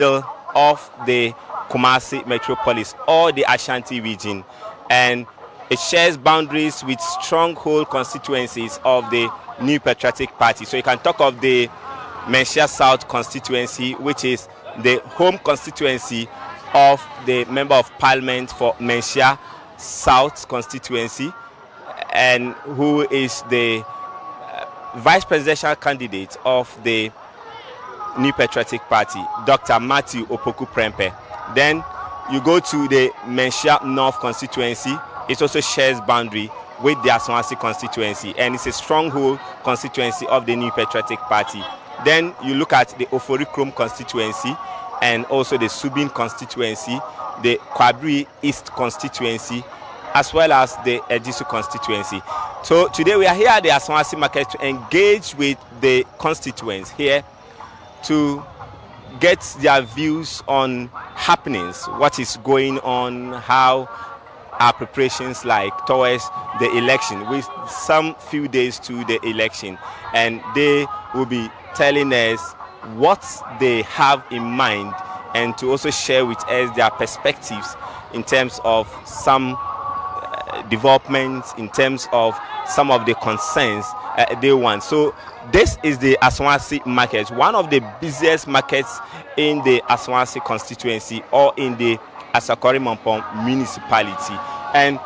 of the Kumasi metropolis or the Ashanti region, and it shares boundaries with stronghold constituencies of the New Patriotic Party. So you can talk of the Menchia South constituency, which is the home constituency of the Member of Parliament for Menchia South constituency, and who is the vice presidential candidate of the New Patriotic Party, Dr. Matthew Opoku Prempeh. Then you go to the Menchia North constituency. It also shares boundary with the Asawase constituency, and it's a stronghold constituency of the New Patriotic Party. Then you look at the Oforikrom constituency and also the Subin constituency, the Kwabri East constituency, as well as the Ejisu constituency. So today we are here at the Asawase market to engage with the constituents here to get their views on happenings, what is going on, how our preparations like towards the election, with some few days to the election, and they will be telling us what they have in mind and to also share with us their perspectives in terms of some developments, in terms of some of the concerns they want. So this is the Asawase market, one of the busiest markets in the Asawase constituency or in the Asakori-Mampong municipality. And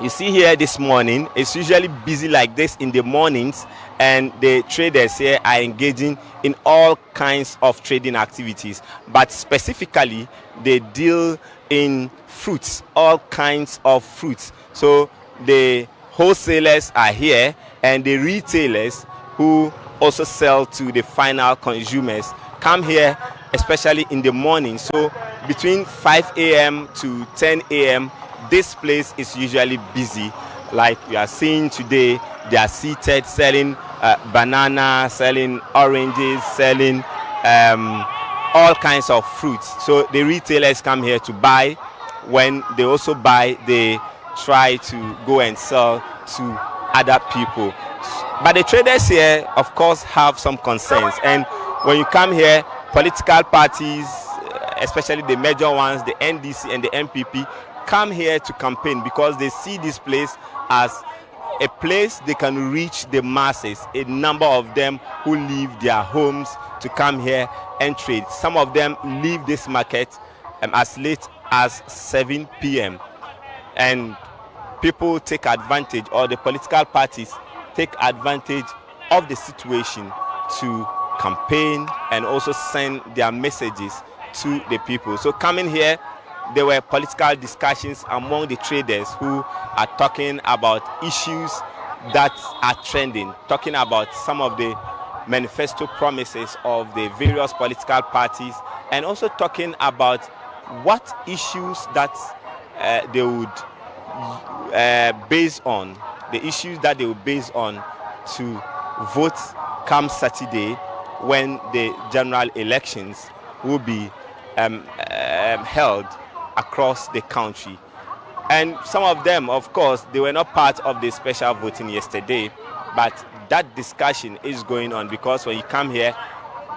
you see here this morning, it's usually busy like this in the mornings, and the traders here are engaging in all kinds of trading activities, but specifically they deal in fruits, all kinds of fruits. So the wholesalers are here, and the retailers who also sell to the final consumers come here, especially in the morning. So between 5 a.m. to 10 a.m. this place is usually busy. Like we are seeing today, they are seated selling banana, selling oranges, selling all kinds of fruits. So the retailers come here to buy. When they also buy, they try to go and sell to other people. But the traders here, of course, have some concerns. And when you come here, political parties, especially the major ones, the NDC and the MPP, come here to campaign because they see this place as a place they can reach the masses, a number of them who leave their homes to come here and trade. Some of them leave this market as late as 7 p.m. and people take advantage, or the political parties take advantage of the situation to campaign and also send their messages to the people. So coming here, there were political discussions among the traders who are talking about issues that are trending, talking about some of the manifesto promises of the various political parties, and also talking about what issues that they would base on, the issues that they will base on to vote come Saturday when the general elections will be held across the country. And some of them, of course, they were not part of the special voting yesterday, but that discussion is going on because when you come here,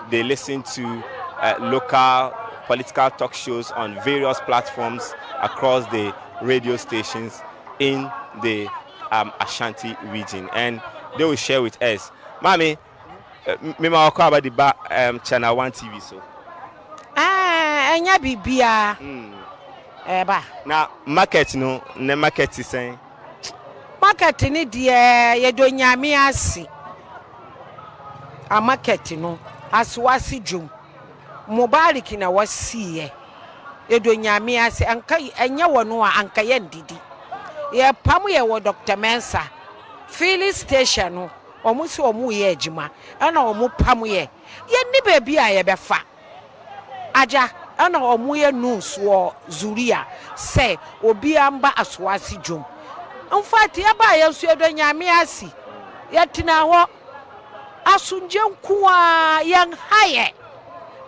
they listen to local political talk shows on various platforms across the radio stations in the Ashanti region, and they will share with us. Mami, me ma wako about the channel 1 TV so. Enya bibia. Eba. Na market no, ne market is saying. Market ni die ye do nyame asi. A market no Asawase dwom. Mubarak na wasiye. Ye do nyame asi anka enya wono a anka ye ndidi. Ye pam ye wo Dr. Mensa. Filling station no omu se omu ye adwuma. Ana omu pam ye. Ye ni baby a ye befa. Aja ana omu ye news wo Zuria say obi amba Asawase dwom. In fact, ya ba ya so do nyame asi. Ya tina ho asunje nkuwa yang haye.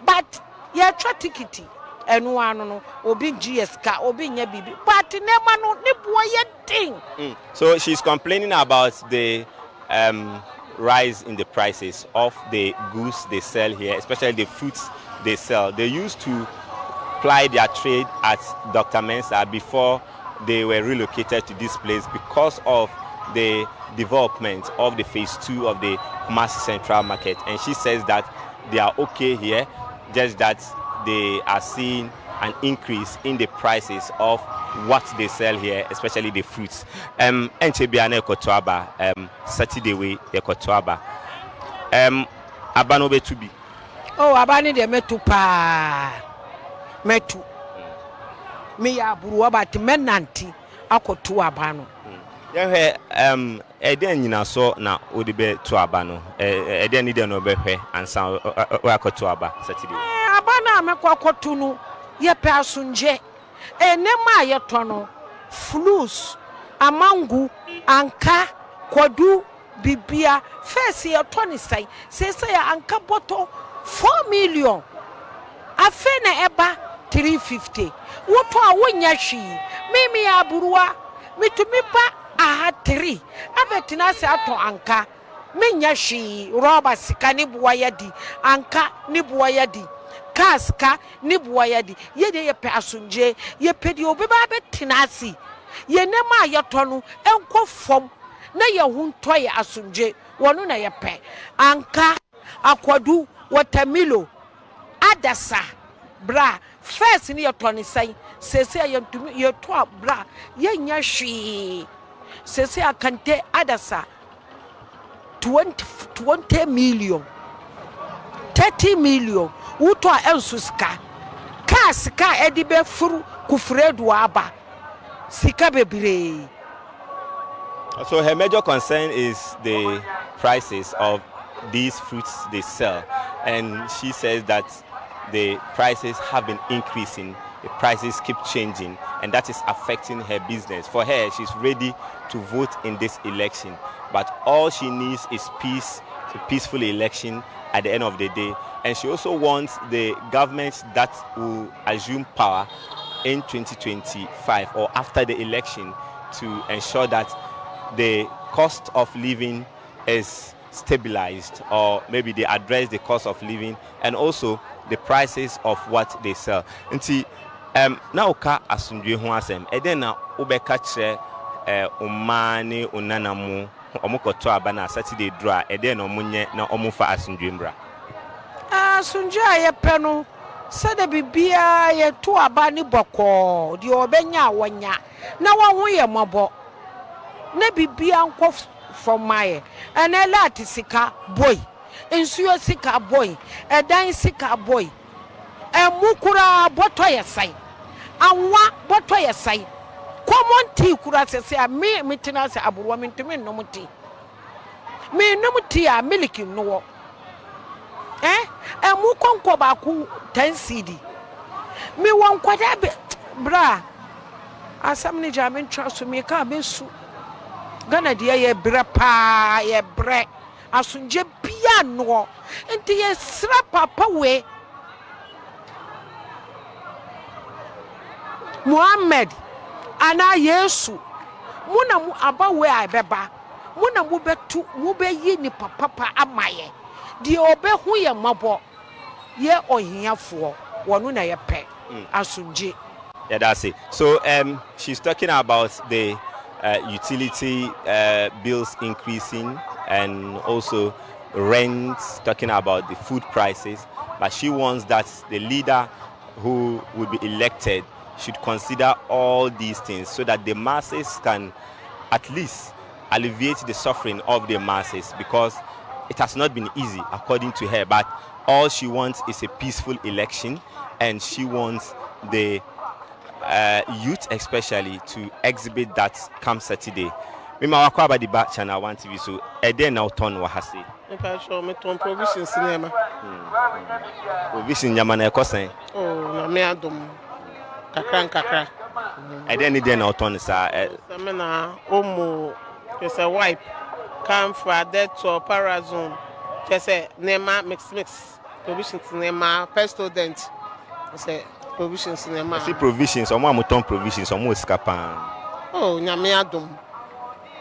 But ya twa tikiti enu anu no obi GS ka obi nya bibi. But nema no ne boye thing. So she's complaining about the rise in the prices of the goods they sell here, especially the fruits they sell. They used to ply their trade at Dr. Mensah before they were relocated to this place because of the development of the phase 2 of the Kumasi Central Market. And she says that they are okay here, just that they are seeing an increase in the prices of what they sell here, especially the fruits. Enchebiane Kotoaba, Saturday way Kotoaba. Abano betubi. Oh, abani de metu pa. Metu. Me ya buruwa bati menanti akotu abano. Yehe eden nyina so na odibe to abano. Eden ni de no behwe ansa akotu aba Saturday. Abana amekwakotu no ye pe asunje. Enema ye tono flus amangu anka kwadu bibia first ye toni sai say ya anka boto 4 million afe na eba 350 woto a wonya hwi mimi ya buruwa mitumi pa aha 3 abetina se ato anka menya hwi roba sika ni buwa yadi anka ni buwa yadi kaska ni buwa yadi yede ye pe asunje ye pedi obeba betina asi ye nema ye tonu enko fom na ye hunto ye asunje wonu na ye pe anka akwadu watermilo adasa bra first ni ye toni sai sese ye ntumi ye to bra ye nya hwi sese akante adasa 20 million 30 million uto ensuska kaska edibe furu kufredu aba sika bebre. So her major concern is the prices of these fruits they sell, and she says that the prices have been increasing, the prices keep changing, and that is affecting her business. For her, she's ready to vote in this election, but all she needs is peace, a peaceful election at the end of the day. And she also wants the government that will assume power in 2025 or after the election to ensure that the cost of living is stabilized, or maybe they address the cost of living and also the prices of what they sell. Nti na oka asundwe ho asem eden na obeka kire umane unanamu omukoto aba na Saturday draw eden no munye na omufa asundwe mbra. Asunje aye pe no sede bibia ye to aba ni boko di obenya awanya na wo ye mobo na bibia nko from my and a lot sika boy ensuo sika boy edan sika boy emukura boto yesai anwa boto yesai common tea kura se me mitina se aburuwa mintimi no muti me no muti a miliki no emukonko ba ku 10 cd me won kwada bra asam ni jamen traso me ka besu Gana dia ye bre pa ye bre asunje bia no enti ye sra papa we Muhammad ana Yesu muna mu aba we abeba muna mu betu mu be yi ni papa amaye die obehu ye mabo ye ohiafo wonu na ye pe asunje. Yeah, that's it. So she's talking about the utility bills increasing and also rents, talking about the food prices, but she wants that the leader who will be elected should consider all these things so that the masses can at least alleviate the suffering of the masses, because it has not been easy according to her, but all she wants is a peaceful election, and she wants the youth especially to exhibit that come Saturday. Mima wako abadi ba channel 1 TV so ede na uton wa hase. Nka show me ton provision cinema. Provision nyama na ekosen. Oh, na me adom. Kakra. Ede ni de na uton sa. Me na omo kese wipe camphor dettol parazone kese nema mix provision cinema pestodent kese provision cinema. See provisions, omo amuton provisions, omo escapa. Oh, nyame adom.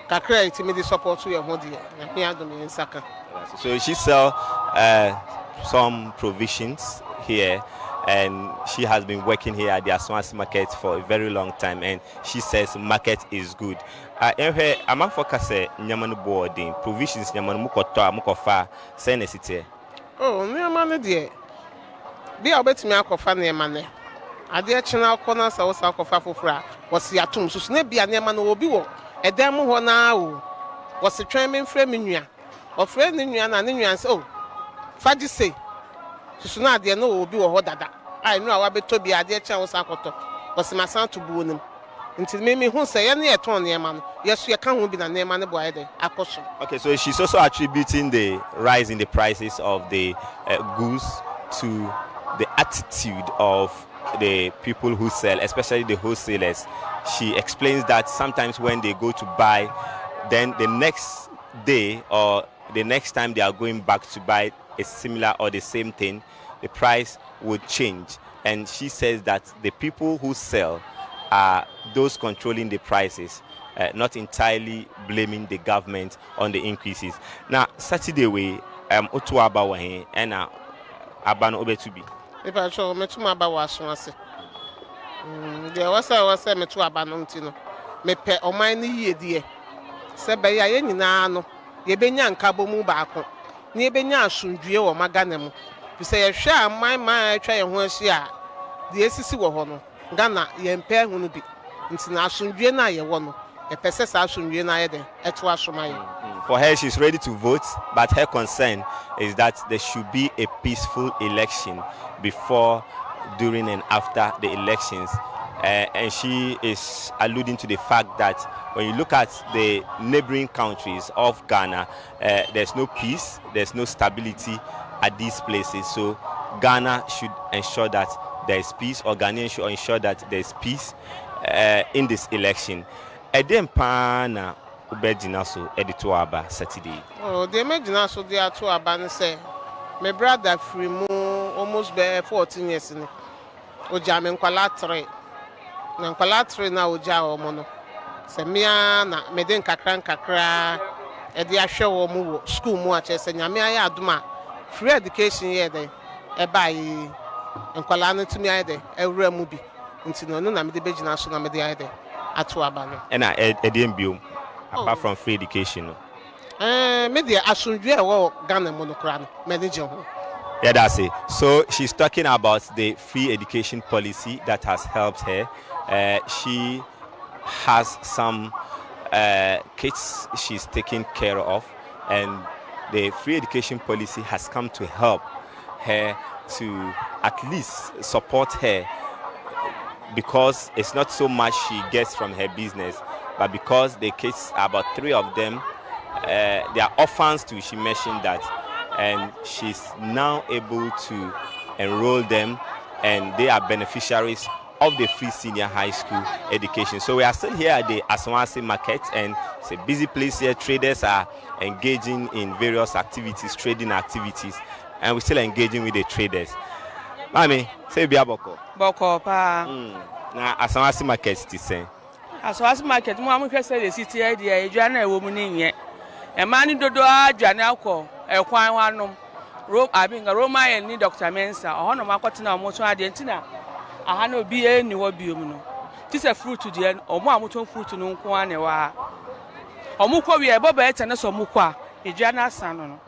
Kakra itimi the support to your body. Nyame adom in saka. So she sell some provisions here, and she has been working here at the Asawase market for a very long time, and she says market is good. I'm a focus nyamanu boarding provisions nyamanu mukoto mukofa say nesite. Oh, nyamanu dear. Be a bit me akofa nyamane. Ade china kona sa wosa akofa fofra was yatum so ne bia nyamanu obi wo edam ho na o was twɛn frɛ me nua ɔfrɛ ne nua na ne nua sɛ o faji say so na ade no obi wo hɔ dada ai no a wabeto bi ade kyɛn wosa akɔtɔ was masan to buo nim nti me hu sɛ ye ne yɛtɔn nyama no yeso yɛ ka ho bi na nyama ne boa de akɔso. Okay, so she's also attributing the rise in the prices of the goods to the attitude of the people who sell, especially the wholesalers. She explains that sometimes when they go to buy, then the next day or the next time they are going back to buy a similar or the same thing, the price would change. And she says that the people who sell are those controlling the prices, not entirely blaming the government on the increases. Now, Saturday we Otuaba wahe and Abano Obetubi. If I show me to my Asawase. There was a me to Abanontino. Me pe o mine ye dear. Sebe ya ye nyina no. Ye benya nkabo mu baako. Na ye benya asundue wo maganemu. Bi se ye hwe a man atwa ye ho ahia. De esisi wo ho no. Ghana ye mpe hu no bi. Nti na asundue na ye wo no. E pese sa asundue na ye de. Eto asomaye. For her, she's ready to vote, but her concern is that there should be a peaceful election before, during, and after the elections. And she is alluding to the fact that when you look at the neighboring countries of Ghana, there's no peace, there's no stability at these places. So Ghana should ensure that there is peace, or Ghanaians should ensure that there is peace in this election. Edempana Ubejinaso Edituaba Saturday. Oh, they made Jinaso de Atuaba and say, my brother free almost 14 years in Ojamin Qualatre. Nanqualatre na Oja or Mono. Semiana, Meden Kakran Kakra, Edia show or move school muches and Yamia Duma. Free education here, they a buy and Qualana to me either, a real movie. Until no, I'm the Bejinaso, I'm the idea. Atuaba. And I didn't build. Apart from free education. Maybe I should do a Ghana monocran manager. Yeah, that's it. So she's talking about the free education policy that has helped her. She has some kids she's taking care of, and the free education policy has come to help her to at least support her, because it's not so much she gets from her business, but because the kids, about 3 of them, they are orphans too, she mentioned that, and she's now able to enroll them, and they are beneficiaries of the free senior high school education. So we are still here at the Asawase market, and it's a busy place here. Traders are engaging in various activities, trading activities, and we're still engaging with the traders. Mami, say Aboabo. Boko pa. Na Asawase market ti say. Asawase market mo amhwe say the city area edwa na ewo mu ni nye. E ma ni dodo adwane akọ ekwan wanom. Abinga Roma yen ni Dr. Mensa. Ohono makotena omoto ade ntina. Aha na obi eni wo biom no. Ti say fruit de omo amoto fruit no nko ane wa. Omukọ wi e boba ete na so omukọ a edwa na asano no.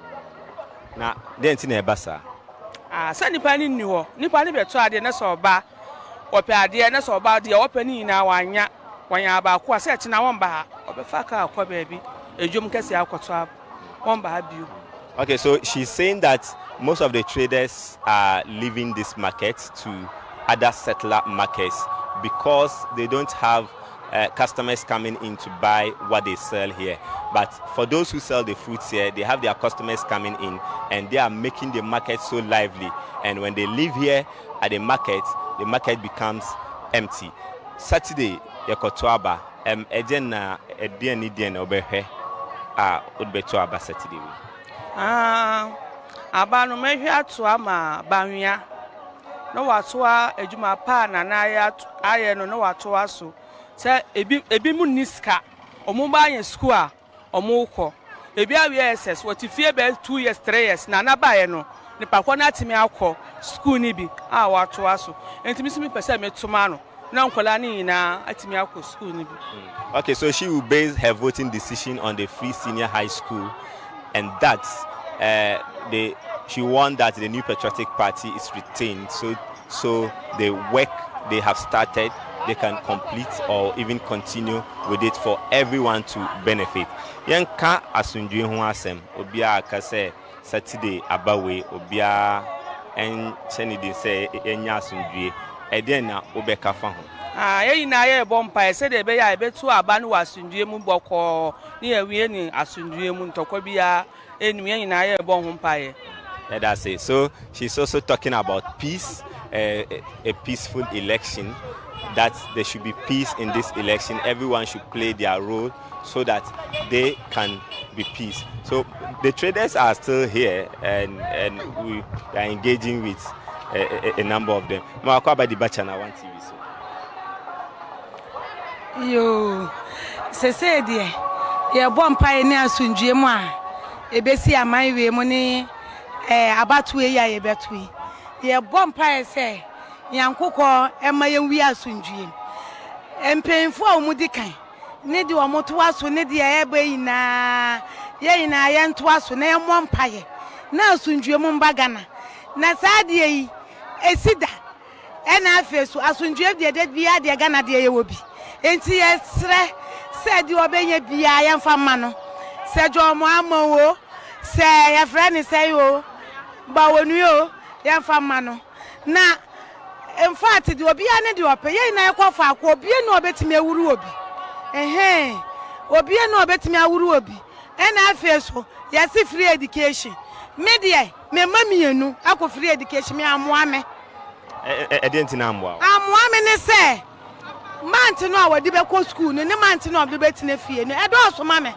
Na de ntina e basa. Sa nipa ni ni ho. Nipa ni beto ade na so ba. Ope ade na so ba de ope ni na wanya ba ko ase ati na won ba obefa ka akọ baabi. Ejom kese akoto won ba biu. Okay, so she's saying that most of the traders are leaving this market to other settler markets because they don't have customers coming in to buy what they sell here. But for those who sell the fruits here, they have their customers coming in, and they are making the market so lively. And when they leave here at the market becomes empty. Saturday, Yakotuaba, Ejena, Edian Obehe, Udbetuaba Saturday. Abano mehwe atoa ma banwea no watoa ejuma pa na na aye no watoa so se ebi mu niska omo ba yen school a omo kọ ebi awe ss what fie be 2 years 3 years na na ba ye no ne pakwa na atimi akọ school ni bi a wato aso entimi simi pese metuma no na nkola ni na atimi akọ school ni bi. Okay, so she will base her voting decision on the free senior high school, and that's she wants that the New Patriotic Party is retained, so the work they have started they can complete or even continue with it for everyone to benefit. Yanka asundwe ho asem obia ka say Saturday abawe obia en chenidi say enya asundwe eden na obeka fa ho. Yeyi na ye bompa se de be ya ebetu aba no asundwe mu boko ni ewie ni asundwe mu ntokwa bia enu yeyi na ye bon ho mpa. Yeah, that's it. So she's also talking about peace, a peaceful election, that there should be peace in this election. Everyone should play their role so that they can be peace. So the traders are still here, and we are engaging with a number of them. Mwakwa di Bachana One TV. Yo, se die, ye bompa ni asundwe mu a ebesi aman we mu ni abatue ya ye betui. Ye bompa se yankokọ ema ye wi asundwe. Empenfo a omudi kan ne de omoto aso ne de ebe ina ye ina ye nto aso na ye mompa ye na asundwe mu mbagana na saade yi esida ena afesu asundwe de bia de gana de ye wobi enti ye sre se de obenye bia ye mfa ma no se jo mo amawo se ye frani se yo ba wonu yo ye mfa ma no na in fact the obi ane de ope ye na ekwafa akwa obi na obetimi awuru obi obi na obetimi awuru obi ena afeso ye si free education media me mamienu akọ free education me amoame Edenti na amwa amoame ne se manti no awadi be ko school no ne manti no obi betina fie no edo so mame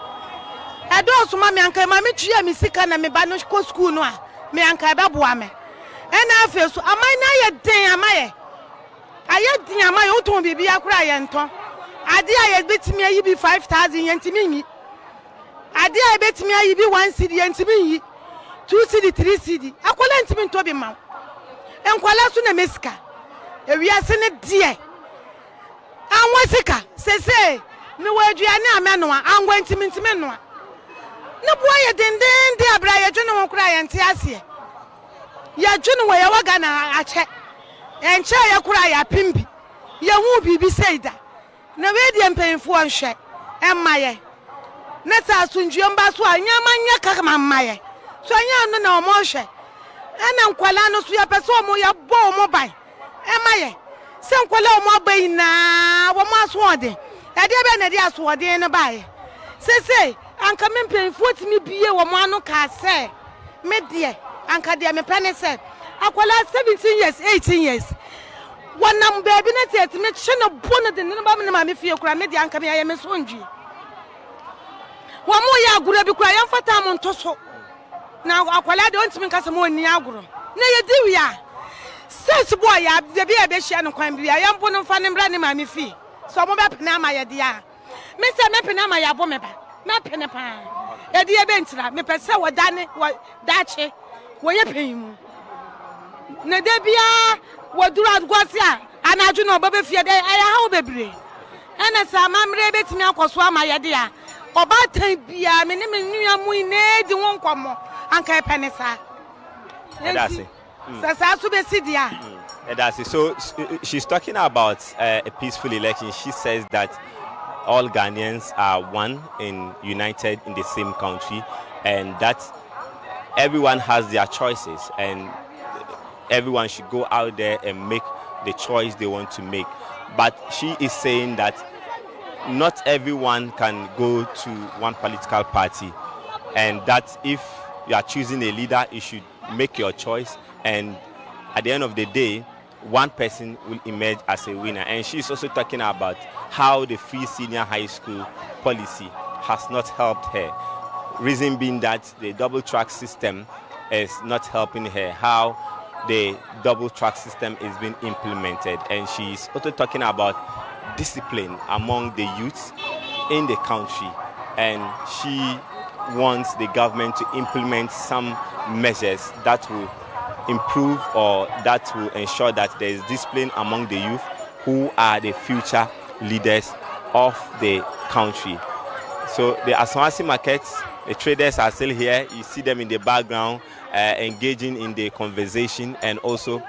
anka mame twa me sika na me ba no ko school no a me anka be boa me ena afeso amai na ye den amaye aye den amaye oton bibi akura ye nton ade aye betimi ayi bi 5000 ye ntimi yi ade aye betimi ayi bi 1 cedi ye ntimi yi 2 cedi 3 cedi akola ntimi nto bi ma enkwala so na mesika ewiase ne die anwa sika sese me waduane amenoa angwa ntimi noa ne boa ye denden de abra ye dwene won kura ye nte ase ya dwene wo ye waga na ache enche ye kura ya pimbi ye hu bibi seida na we die mpenfo nhwe emmaye na sa asundwe mba so anyama nya kaka mammaye so anya no na omo hwe ana nkwala no so ya pese omo ya bo omo ban emmaye se nkwala omo bai na wo mo aso ode e de be na de aso ode ne bae se anka mpenfo timi biye wo mo anu ka se me de anka de me pane se akwala 17 years 18 years wanam baby na tete me cheno bono de ne ba me ma me fie kura me de anka me ya me so ndwi wo mo ya aguro bi kura ya mfata mo ntoso na akwala de ontimi nkasa mo ni aguro na ye di wi a sesi boy ya de bi e be hia no kwan bi ya mbo no mfa ne mbra ne ma me fie so mo be pena ma ye de a me se me pena ma ya bo me ba na pena pa e de e be ntira me pese wo dane wo dache wo ye penu na de bia wo duru adgosi a anaju no baba fie de aya ha wo bebre ena sa mamre betimi akoso ama ye de a oba tan bia me ne me nua mu ine di won komo anka e penesa that's it. Sasa be sidia That's it. So she's talking about a peaceful election. She says that all Ghanaians are one and united in the same country, and that everyone has their choices and everyone should go out there and make the choice they want to make. But she is saying that not everyone can go to one political party, and that if you are choosing a leader, you should make your choice, and at the end of the day, one person will emerge as a winner. And she's also talking about how the free senior high school policy has not helped her. Reason being that the double track system is not helping her, how the double track system is being implemented. And she's also talking about discipline among the youths in the country. And she wants the government to implement some measures that will improve or that will ensure that there is discipline among the youth who are the future leaders of the country. So the Asawase markets, the traders are still here. You see them in the background engaging in the conversation and also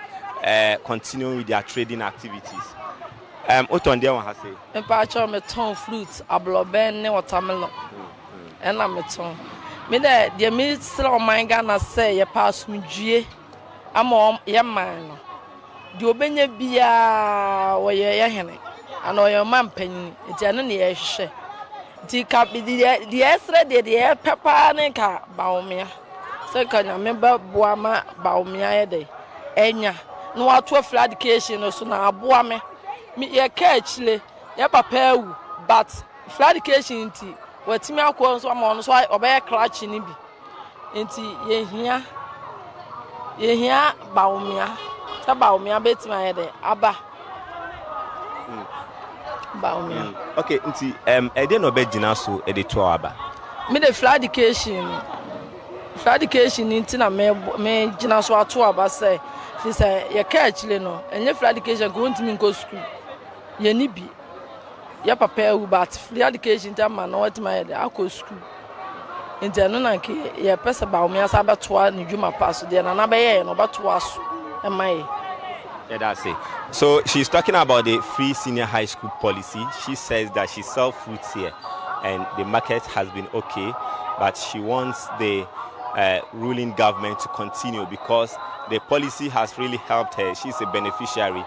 continuing with their trading activities. What on there one has say? Me pacho me ton fruit, ablobe ne watermelon. And I'm a ton. Me there, the me still on my Ghana say ye pass me due. I'm on your man. The obenye bia wo ye hene. Ano your man penny. It's an ye she. The cap the yesterday the pepper ne ka baumia. So can you remember Boama baumia day? Enya. No what 12 education or so na aboame. Me ye catchle ye papa but fladication nti watimi akọ nso ama no so obey clutch ni bi nti ye hia baumia ta baumia betima ye de aba baumia okay nti e dey no be gina so e dey to aba me the fladication nti na me gina so ato aba say ye catchle no enye fladication ko ntimi nko school ye ni bi ya papa but free education time man what my akọ school nti no na ke ye pesa ba o me asa betoa ni dwuma pass de na be ye no betoa so e mai. Yeah, that's it. So she's talking about the free senior high school policy. She says that she sells fruits here and the market has been okay, but she wants the ruling government to continue because the policy has really helped her. She's a beneficiary.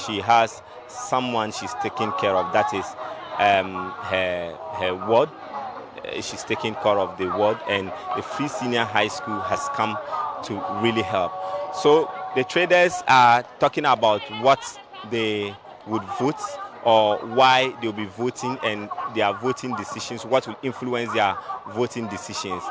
She has someone she's taking care of. That is her ward. She's taking care of the ward, and the free senior high school has come to really help. So the traders are talking about what they would vote or why they'll be voting and their voting decisions, what will influence their voting decisions.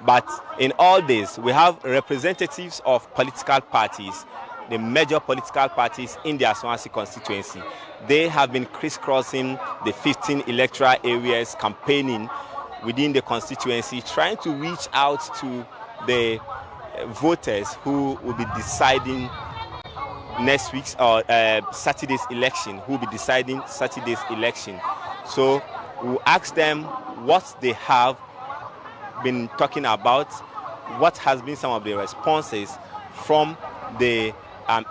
But in all this, we have representatives of political parties, the major political parties in the Asawase constituency. They have been crisscrossing the 15 electoral areas, campaigning within the constituency, trying to reach out to the voters who will be deciding next week's or Saturday's election, who will be deciding Saturday's election. So we'll ask them what they have been talking about, what has been some of the responses from the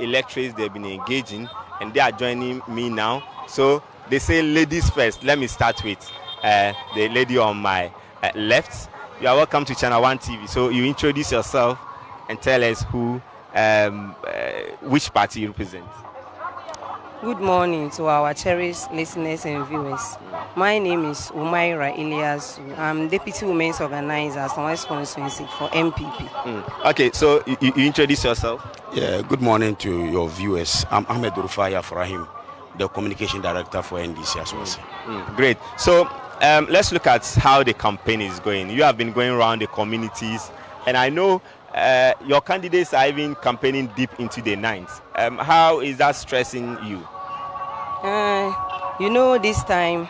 electorates they've been engaging, and they are joining me now. So they say ladies first. Let me start with the lady on my left. You are welcome to Channel 1 TV. So you introduce yourself and tell us who, which party you represent. Good morning to our cherished listeners and viewers. My name is Umaira Elias. I'm Deputy Women's Organizer at Asawase Constituency for MPP. Okay, so you introduce yourself. Yeah, good morning to your viewers. I'm Ahmed Rufaya Farahim, the Communication Director for NDC Asawase. Great. So let's look at how the campaign is going. You have been going around the communities, and I know your candidates are even campaigning deep into the night. How is that stressing you? You know, this time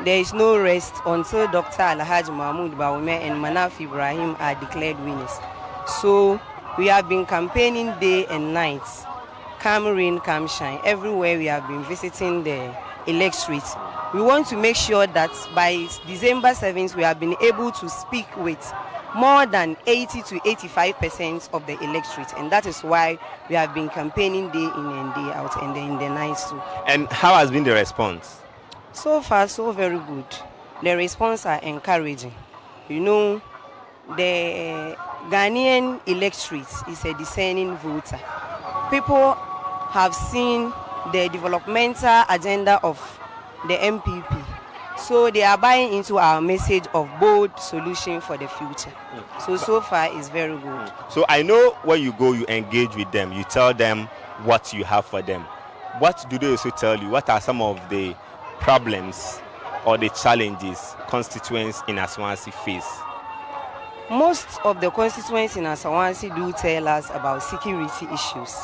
there is no rest until Dr. Alhaji Mahmoud Bawume and Manaf Ibrahim are declared winners. So we have been campaigning day and night, come rain, come shine. Everywhere we have been visiting the electorate. We want to make sure that by December 7th we have been able to speak with more than 80 to 85% of the electorate, and that is why we have been campaigning day in and day out, and then in the nights too. And how has been the response? So far, so very good. The response are encouraging. You know, the Ghanaian electorate is a discerning voter. People have seen the developmental agenda of the MPP. So they are buying into our message of bold solution for the future. So far it's very good. So I know when you go, you engage with them, you tell them what you have for them. What do they also tell you? What are some of the problems or the challenges constituents in Asawase face? Most of the constituents in Asawase do tell us about security issues,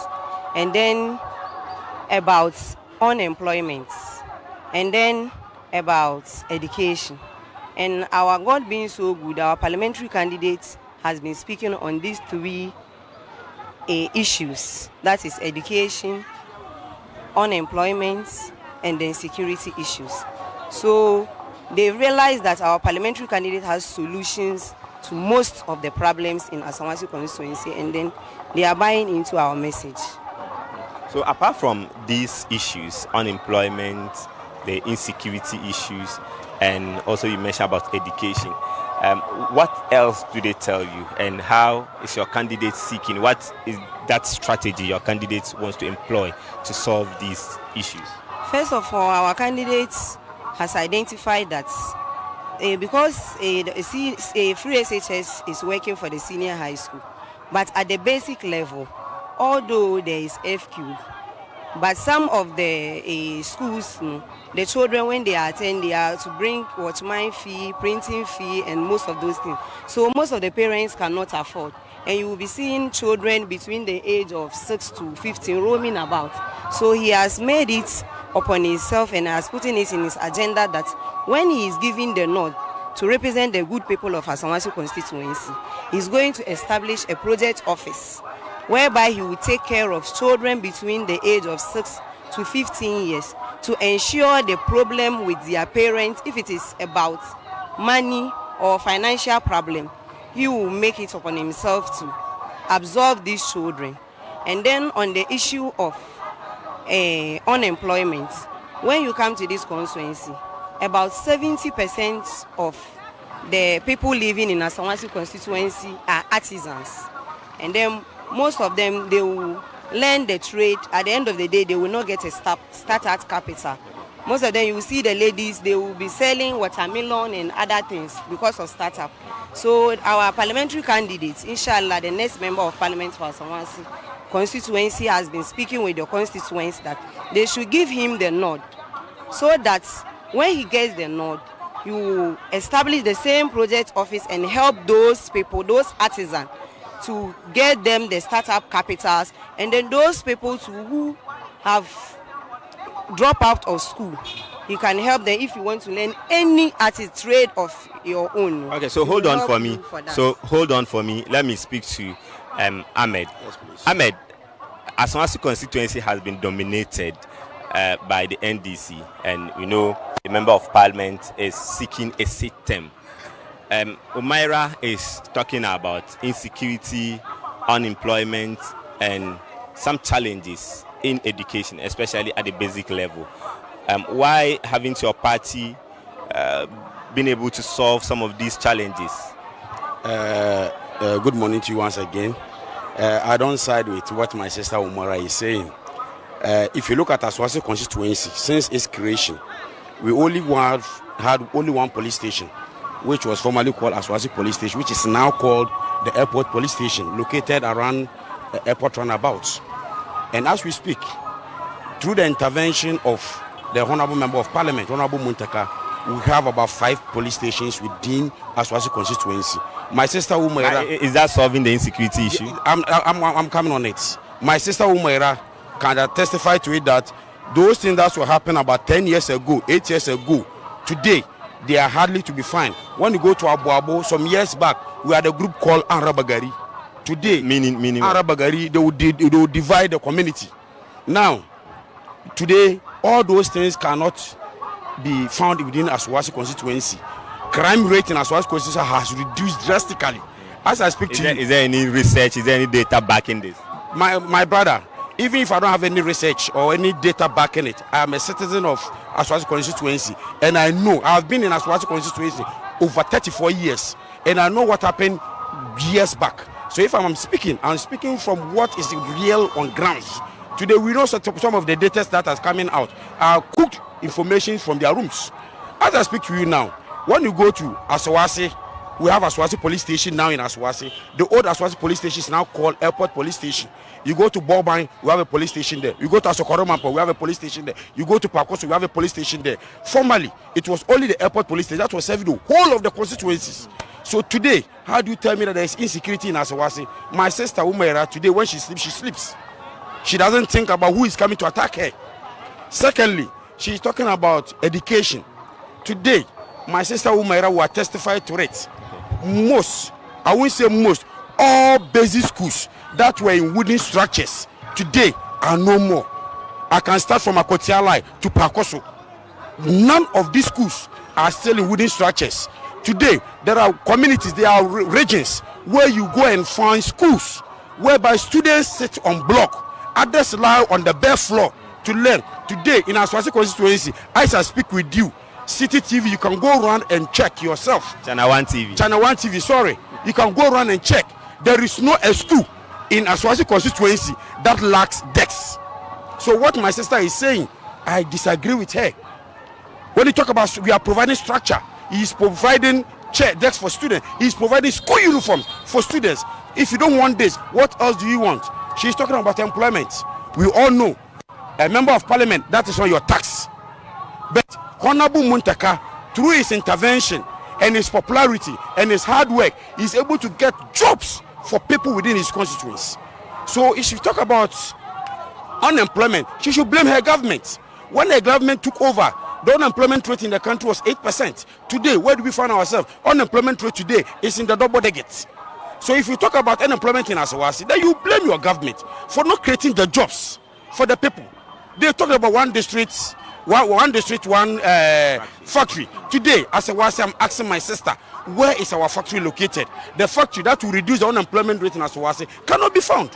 and then about unemployment, and then about education. And our God being so good, our parliamentary candidate has been speaking on these three issues, that is education, unemployment, and then security issues. So they realized that our parliamentary candidate has solutions to most of the problems in Asawase constituency, and then they are buying into our message. So apart from these issues, unemployment, the insecurity issues, and also you mentioned about education, what else do they tell you, and how is your candidate seeking? What is that strategy your candidate wants to employ to solve these issues? First of all, our candidate has identified that because a free SHS is working for the senior high school, but at the basic level, although there is FQ, but some of the schools, the children, when they attend, they are to bring watchman fee, printing fee, and most of those things. So most of the parents cannot afford. And you will be seeing children between the age of 6 to 15 roaming about. So he has made it upon himself and has put it in his agenda that when he is giving the nod to represent the good people of Asawase constituency, he's going to establish a project office whereby he will take care of children between the age of 6 to 15 years to ensure the problem with their parents, if it is about money or financial problem, he will make it upon himself to absorb these children. And then on the issue of unemployment, when you come to this constituency, about 70% of the people living in Asawase constituency are artisans. And then most of them, they will learn the trade. At the end of the day, they will not get a start-out capital. Most of them, you will see the ladies, they will be selling watermelon and other things because of startup. So our parliamentary candidates, inshallah, the next member of parliament for Asawase constituency has been speaking with the constituents that they should give him the nod, so that when he gets the nod, he will establish the same project office and help those people, those artisans, to get them the startup capitals, and then those people who have dropped out of school, you can help them if you want to learn any artist trade of your own. Okay, so hold on for me. Let me speak to Ahmed. Yes, please. Ahmed, Asawase constituency has been dominated by the NDC, and we know the member of parliament is seeking a seat term. Umaira is talking about insecurity, unemployment, and some challenges in education, especially at the basic level. Why haven't your party been able to solve some of these challenges? Good morning to you once again. I don't side with what my sister Umaira is saying. If you look at Asawase constituency, since its creation, we only had only one police station, which was formerly called Asawase Police Station, which is now called the Airport Police Station, located around the airport runabout. And as we speak, through the intervention of the Honorable Member of Parliament, Honorable Muntaka, we have about 5 police stations within Asawase constituency. My sister Umaira, is that solving the insecurity issue? I'm coming on it. My sister Umaira can testify to it that those things that were happening about 10 years ago, 8 years ago, today, they are hardly to be found. When you go to Aboabo, some years back, we had a group called Arabagari. Today, meaning Arabagari, they will divide the community. Now, today, all those things cannot be found within Asawase constituency. Crime rate in Asawase constituency has reduced drastically. As I speak to you, is there any research? Is there any data backing this? My brother, even if I don't have any research or any data backing it, I am a citizen of Asawase constituency, and I know I've been in Asawase constituency over 34 years, and I know what happened years back. So if I'm speaking from what is real on grounds. Today we know some of the data that is coming out are cooked information from their rooms. As I speak to you now, when you go to Asawase, we have Asawase police station now in Asawase. The old Asawase police station is now called Airport Police Station. You go to Boban, we have a police station there. You go to Asokoromapo, we have a police station there. You go to Pakoso, we have a police station there. Formerly, it was only the Airport Police Station that was serving the whole of the constituencies. So today, how do you tell me that there is insecurity in Asawase? My sister Umaira, today when she sleeps, she sleeps. She doesn't think about who is coming to attack her. Secondly, she is talking about education. Today, my sister Umaira will testify to it. Most, I won't say most, all basic schools that were in wooden structures today are no more. I can start from Akotialai to Pakoso. None of these schools are still in wooden structures. Today, there are communities, there are regions where you go and find schools whereby students sit on block, others lie on the bare floor to learn. Today, in Asawase constituency, as I speak with you, City TV, you can go around and check yourself. Channel 1 TV. Channel 1 TV, sorry. You can go around and check. There is no a school in Asawase constituency that lacks desks. So what my sister is saying, I disagree with her. When you talk about we are providing structure, he is providing chair desks for students. He is providing school uniforms for students. If you don't want this, what else do you want? She is talking about employment. We all know a member of parliament, that is not your tax. But Honorable Muntaka, through his intervention and his popularity and his hard work, is able to get jobs for people within his constituency. So if she talk about unemployment, she should blame her government. When the government took over, the unemployment rate in the country was 8%. Today, where do we find ourselves? Unemployment rate today is in the double digits. So if you talk about unemployment in Asawase, then you blame your government for not creating the jobs for the people. They talk about one district, one factory. Today, Asawase, I'm asking my sister, where is our factory located? The factory that will reduce the unemployment rate in Asawase cannot be found.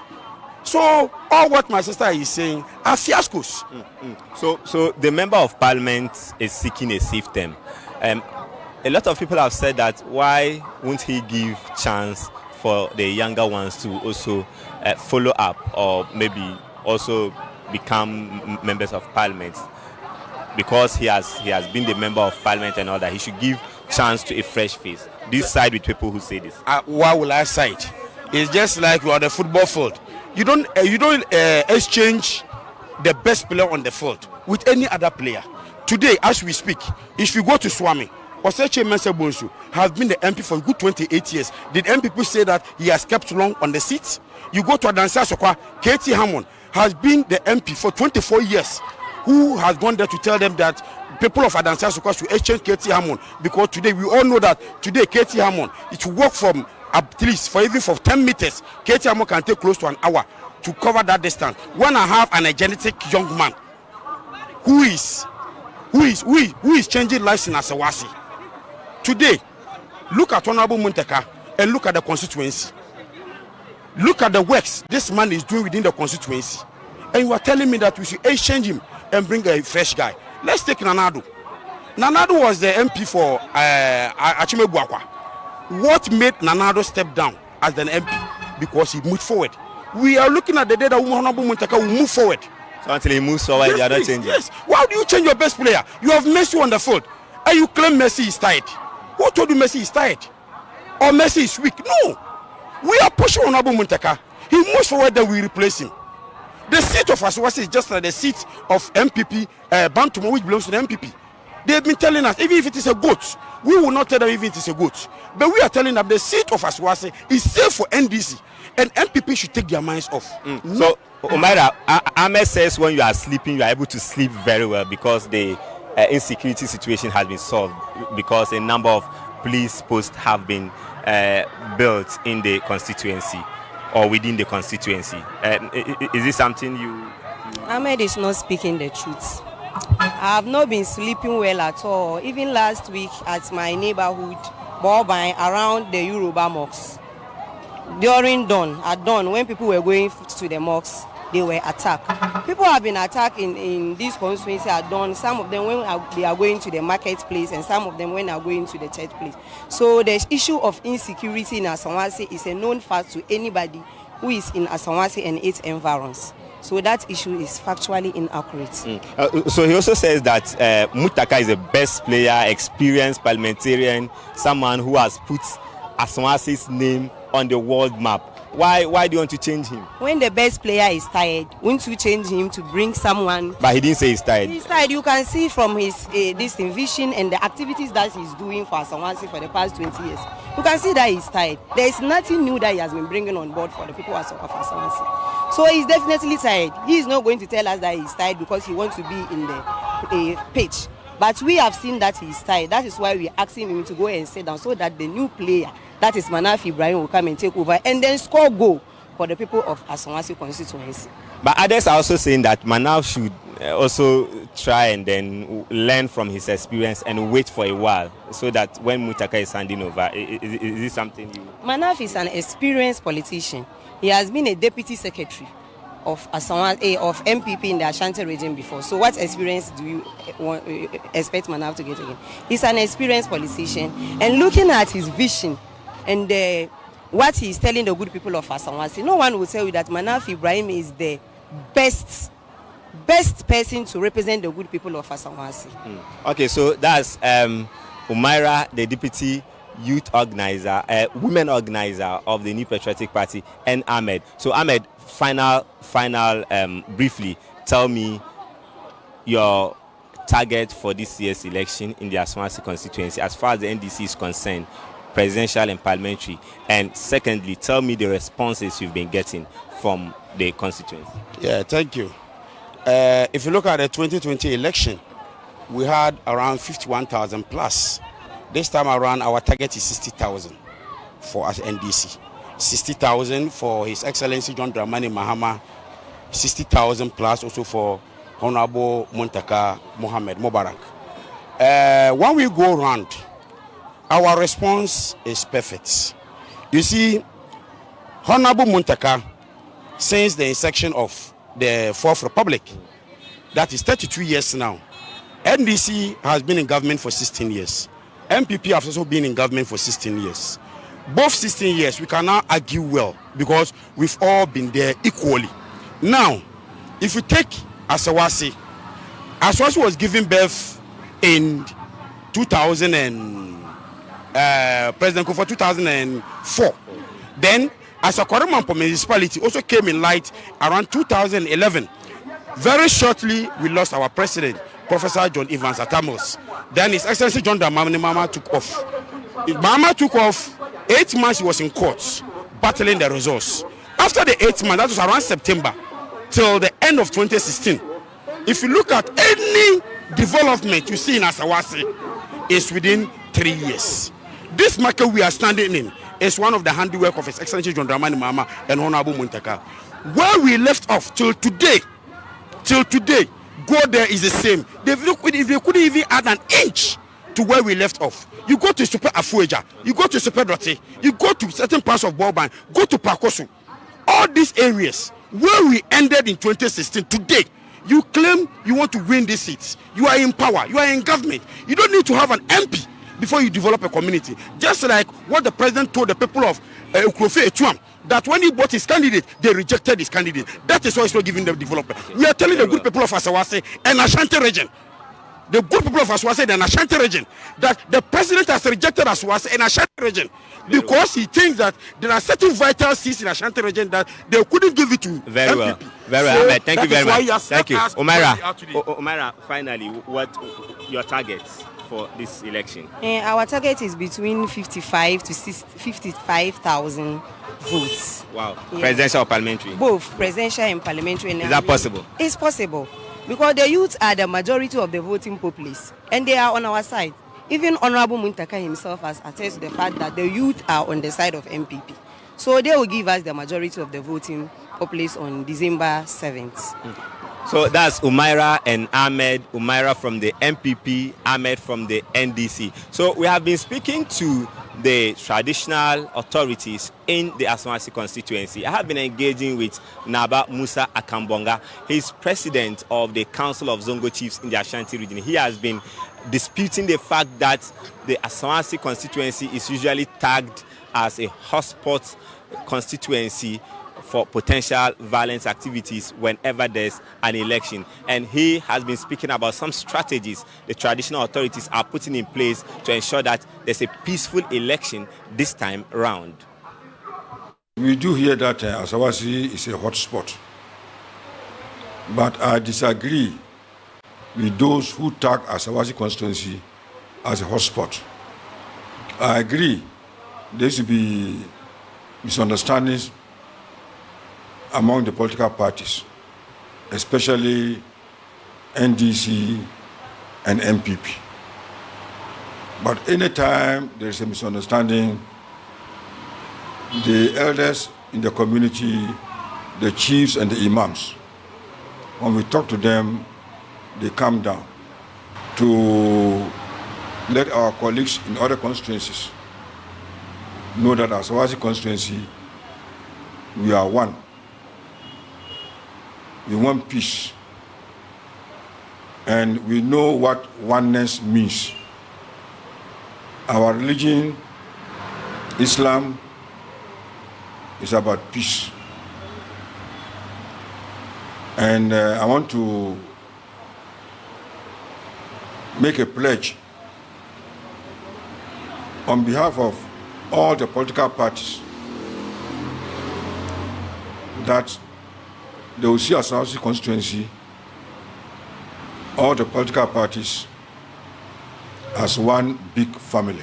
So all what my sister is saying are fiascos. So the member of parliament is seeking a safe term. A lot of people have said that why won't he give chance for the younger ones to also follow up or maybe also become members of parliament, because he has been the member of parliament and all that. He should give chance to a fresh face. Do you side with people who say this? Why will I side? It's just like you are the football field. You don't exchange the best player on the field with any other player. Today, as we speak, if you go to Swami, Oseche Mensa Bonsu has been the MP for a good 28 years. Did MPP say that he has kept long on the seat? You go to Adansi Asokwa, Katie Hammond has been the MP for 24 years. Who has gone there to tell them that people of Adansi Asokwa should exchange Katie Hammond? Because today we all know that today Katie Hammond, it will work from at least for even for 10 meters. Katie Hammond can take close to an hour to cover that distance. When I have an energetic young man who is changing lives in Asawase. Today, look at Honorable Muntaka and look at the constituency. Look at the works this man is doing within the constituency. And you are telling me that we should exchange him and bring a fresh guy. Let's take Nanado. Nanado was the MP for Achime Buakwa. What made Nanado step down as an MP? Because he moved forward. We are looking at the day that Honorable Muntaka will move forward. So until he moves forward, yes, you are not changing. Yes. Why do you change your best player? You have Messi on the field, and you claim Messi is tired. Who told you Messi is tired? Or Messi is weak? No. We are pushing Honorable Muntaka. He moves forward, then we replace him. The seat of Asawase is just like the seat of MPP, Bantuma, which belongs to the MPP. They've been telling us, even if it is a goat, we will not tell them even if it is a goat. But we are telling them the seat of Asawase is safe for NDC. And MPP should take their minds off. So, Omaira, Ahmed says when you are sleeping, you are able to sleep very well because the insecurity situation has been solved, because a number of police posts have been built in the constituency or within the constituency. Is this something you... Ahmed is not speaking the truth. I have not been sleeping well at all. Even last week at my neighborhood, Boban, around the Yoruba mosques. During at dawn, when people were going to the mosques, they were attacked. People have been attacked in this constituency at dawn. Some of them when they are going to the marketplace, and some of them when they are going to the church place. So the issue of insecurity in Asawase is a known fact to anybody who is in Asawase and its environs. So that issue is factually inaccurate. So he also says that Muntaka is the best player, experienced parliamentarian, someone who has put Asawase's name on the world map. Why do you want to change him? When the best player is tired, won't you change him to bring someone? But he didn't say he's tired. He's tired. You can see from his vision and the activities that he's doing for Asawase for the past 20 years. You can see that he's tired. There is nothing new that he has been bringing on board for the people of Asawase. So he's definitely tired. He is not going to tell us that he's tired because he wants to be in the pitch. But we have seen that he's tired. That is why we're asking him to go and sit down so that the new player, that is Manaf Ibrahim, will come and take over and then score goal for the people of Asawase constituency. But others are also saying that Manaf should also try and then learn from his experience and wait for a while so that when Muntaka is handing over, is this something you... Manaf is an experienced politician. He has been a deputy secretary of Asawase, of MPP in the Ashanti region before. So what experience do you expect Manaf to get again? He's an experienced politician, and looking at his vision and what he's telling the good people of Asawase, no one will tell you that Manaf Ibrahim is the best person to represent the good people of Asawase. Okay, so that's Umaira, the deputy youth organizer, women organizer of the New Patriotic Party, and Ahmed. So Ahmed, final, briefly, tell me your target for this year's election in the Asawase constituency as far as the NDC is concerned, presidential and parliamentary. And secondly, tell me the responses you've been getting from the constituency. Yeah, thank you. If you look at the 2020 election, we had around 51,000 plus. This time around, our target is 60,000 for us NDC. 60,000 for His Excellency John Dramani Mahama, 60,000 plus also for Honorable Muntaka Mohammed Mubarak. When we go around, our response is perfect. You see, Honorable Muntaka, since the inception of the Fourth Republic, that is 32 years now, NDC has been in government for 16 years. MPP has also been in government for 16 years. Both 16 years, we cannot argue well because we've all been there equally. Now, if you take Asawase, Asawase was given birth in 2000 and President Kufuor 2004. Then, Asakwaramampo municipality also came in light around 2011. Very shortly, we lost our president, Professor John Evans Atamos. Then His Excellency John Dramani Mahama took off. Mahama took off. 8 months he was in court, battling the results. After the 8 months, that was around September, till the end of 2016. If you look at any development you see in Asawase, it's within 3 years. This market we are standing in is one of the handiwork of His Excellency John Dramani Mahama and Honorable Muntaka. Where we left off till today, go there is the same. If they couldn't even add an inch to where we left off. You go to Super Afueja, you go to Super Dote, you go to certain parts of Boban, go to Pakosu. All these areas where we ended in 2016, today, you claim you want to win these seats. You are in power, you are in government. You don't need to have an MP before you develop a community. Just like what the president told the people of Ukrofe Etuam, that when he bought his candidate, they rejected his candidate. That is why he's not giving them development. We are telling the good people of Asawase and Ashanti region, the good people of Asawase and Ashanti region, that the president has rejected Asawase and Ashanti region because he thinks that there are certain vital seats in Ashanti region that they couldn't give it to very MPP. Well. Very well, Ahmed. Thank you very much. Thank you. Umaira, finally, what your targets for this election? Our target is between 55 to 55,000 votes. Wow. Yeah. Presidential or parliamentary? Both presidential and parliamentary. Is that possible? It's possible because the youth are the majority of the voting populace and they are on our side. Even Honorable Muntaka himself has attested to the fact that the youth are on the side of MPP. So they will give us the majority of the voting populace on December 7th. So that's Umaira and Ahmed. Umaira from the MPP, Ahmed from the NDC. So we have been speaking to the traditional authorities in the Asawase constituency. I have been engaging with Naba Musa Akambonga. He's president of the Council of Zongo Chiefs in the Ashanti region. He has been disputing the fact that the Asawase constituency is usually tagged as a hotspot constituency for potential violence activities whenever there's an election. And he has been speaking about some strategies the traditional authorities are putting in place to ensure that there's a peaceful election this time round. We do hear that Asawase is a hot spot, but I disagree with those who tag Asawase constituency as a hot spot. I agree there should be misunderstandings among the political parties, especially NDC and MPP. But anytime there is a misunderstanding, the elders in the community, the chiefs and the imams, when we talk to them, they calm down to let our colleagues in other constituencies know that as Asawase constituency, we are one. We want peace. And we know what oneness means. Our religion, Islam, is about peace. And I want to make a pledge on behalf of all the political parties that they will see Asawase constituency, all the political parties, as one big family.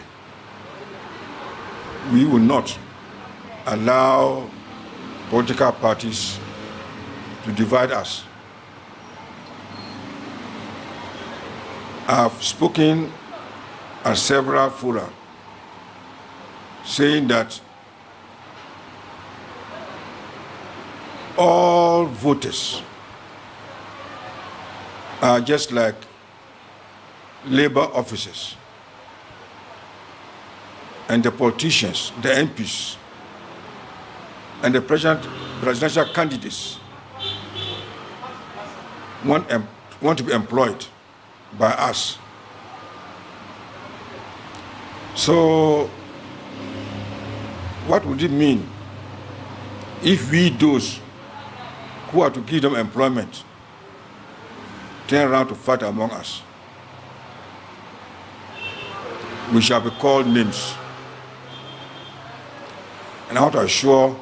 We will not allow political parties to divide us. I've spoken at several fora saying that all voters are just like labor officers, and the politicians, the MPs, and the presidential candidates want to be employed by us. So what would it mean if we, those who are to give them employment, turn around to fight among us? We shall be called names. And I want to assure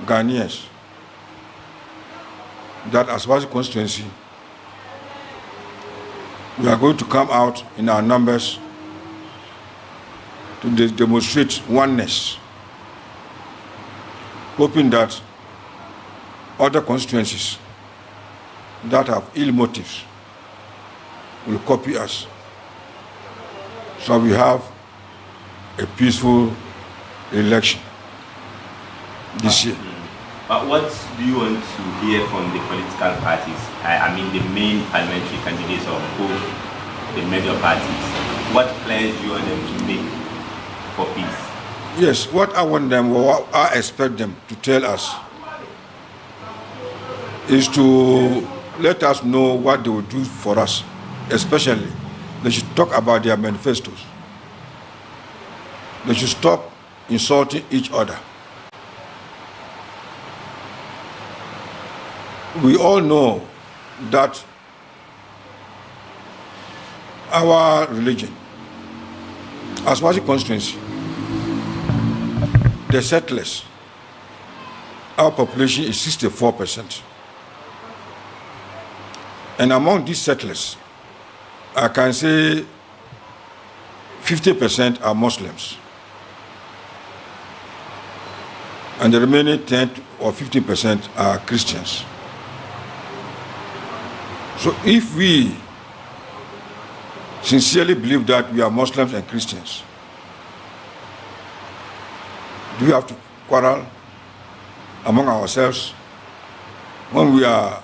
Ghanaians that as Asawase constituency, we are going to come out in our numbers to demonstrate oneness, hoping that other constituencies that have ill motives will copy us, so we have a peaceful election this year. But what do you want to hear from the political parties? I mean the main parliamentary candidates of both the major parties. What plans do you want them to make for peace? Yes, what I want them, or what I expect them to tell us, is to let us know what they will do for us. Especially, they should talk about their manifestos. They should stop insulting each other. We all know that our religion, Asawase constituency, the settlers, our population is 64%. And among these settlers, I can say 50% are Muslims. And the remaining 10 or 15% are Christians. So if we sincerely believe that we are Muslims and Christians, do we have to quarrel among ourselves when we are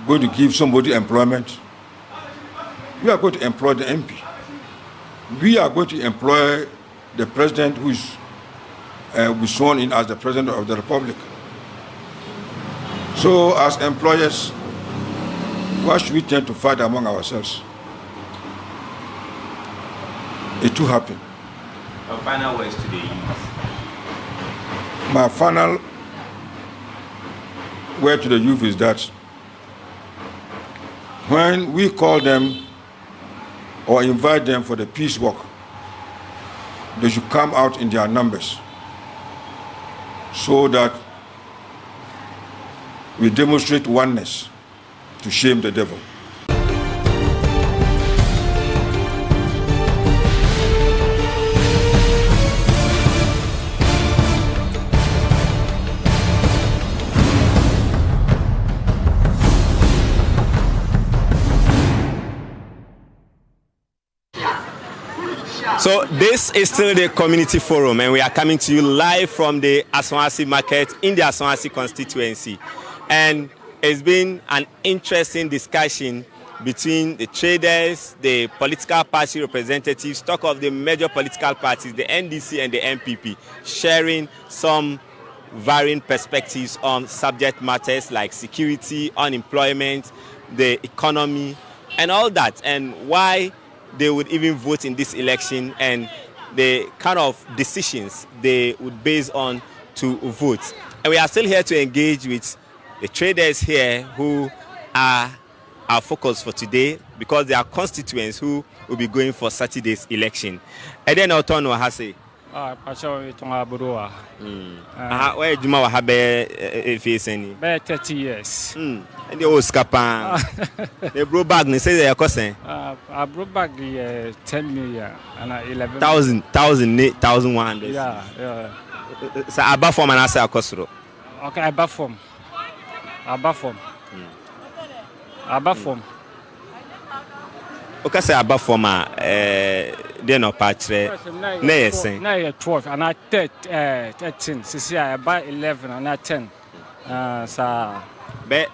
going to give somebody employment? We are going to employ the MP. We are going to employ the president who is sworn in as the president of the republic. So as employers, why should we tend to fight among ourselves? It too happened. Your final words to the youth. My final word to the youth is that when we call them or invite them for the peace walk, they should come out in their numbers so that we demonstrate oneness to shame the devil. So this is still the community forum, and we are coming to you live from the Asawase market in the Asawase constituency. And it's been an interesting discussion between the traders, the political party representatives, talk of the major political parties, the NDC and the MPP, sharing some varying perspectives on subject matters like security, unemployment, the economy, and all that, and why they would even vote in this election and the kind of decisions they would base on to vote. And we are still here to engage with the traders here who are our focus for today because they are constituents who will be going for Saturday's election. And then I'll turn to Hase. Where do you have if it's any? 30 years. And the old scapa. They brought back, they say they are costing. I brought back the 10 million and 11 1,100. Yeah. So above from an answer costro. Okay, above from. Okay, say above from they no patre. Nay, say. Nay, 12 and I 13. See, I buy 11 and I 10. So. Be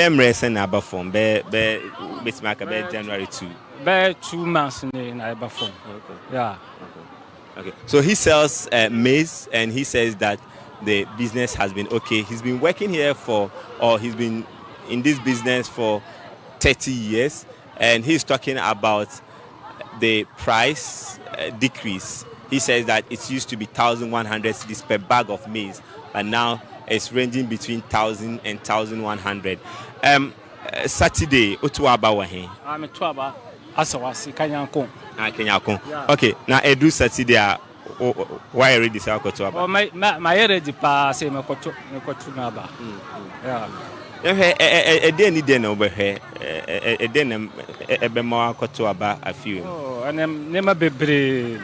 racing above from. Be January 2. Be 2 months in above from. Okay. Yeah. Okay. So he sells maize and he says that the business has been okay. He's been working here he's been in this business for 30 years, and he's talking about the price decrease. He says that it used to be 1,100 cedis per bag of maize, but now it's ranging between 1,000 and 1,100. Saturday, Otuaba wahe. I'm a Tuaba, Asawase, Kanyankon. Kenyakon. Okay, now Edu Saturday, why already say Otuaba? Oh, my already pass him a Kotunaba. Yeah. A day any day over here, a day a more Kotuaba a few. Oh, and I'm never be brave.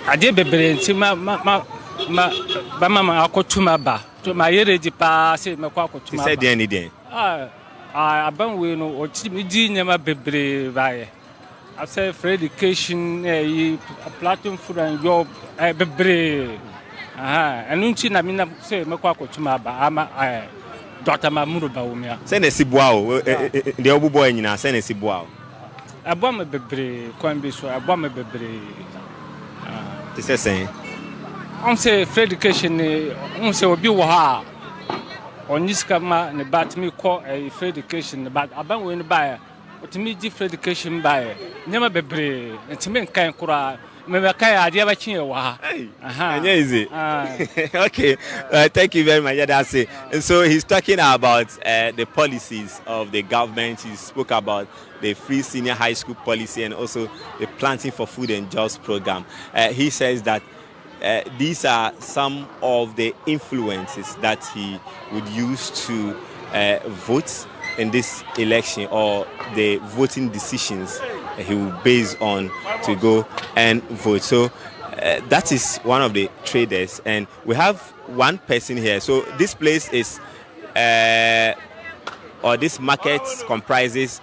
I did be brave. Mama, Kotumaba. To my already pass him a Kotumaba. Said any day. I been we know or Timmy never be brave. I say for education, a platform for and job, I be brave. And Unchina Mina say Makako Tumaba, I'm a Dr. Mamuru Baumia. Send a Sibuao, the old boy in our Send a Sibuao. A bomb a bebre, Coinbase, a bomb a bebre. This is saying, On say for education, on say Obiwa. On this come and about me call a free education, but I been win by to me different education by never be brave and to me kind cura. Maybe I idea about you. Easy. Okay, thank you very much. That's it. And so he's talking about the policies of the government. He spoke about the free senior high school policy and also the planting for food and jobs program. He says that these are some of the influences that he would use to vote in this election, or the voting decisions he will base on to go and vote. So that is one of the traders, and we have one person here. So this place is, or this market comprises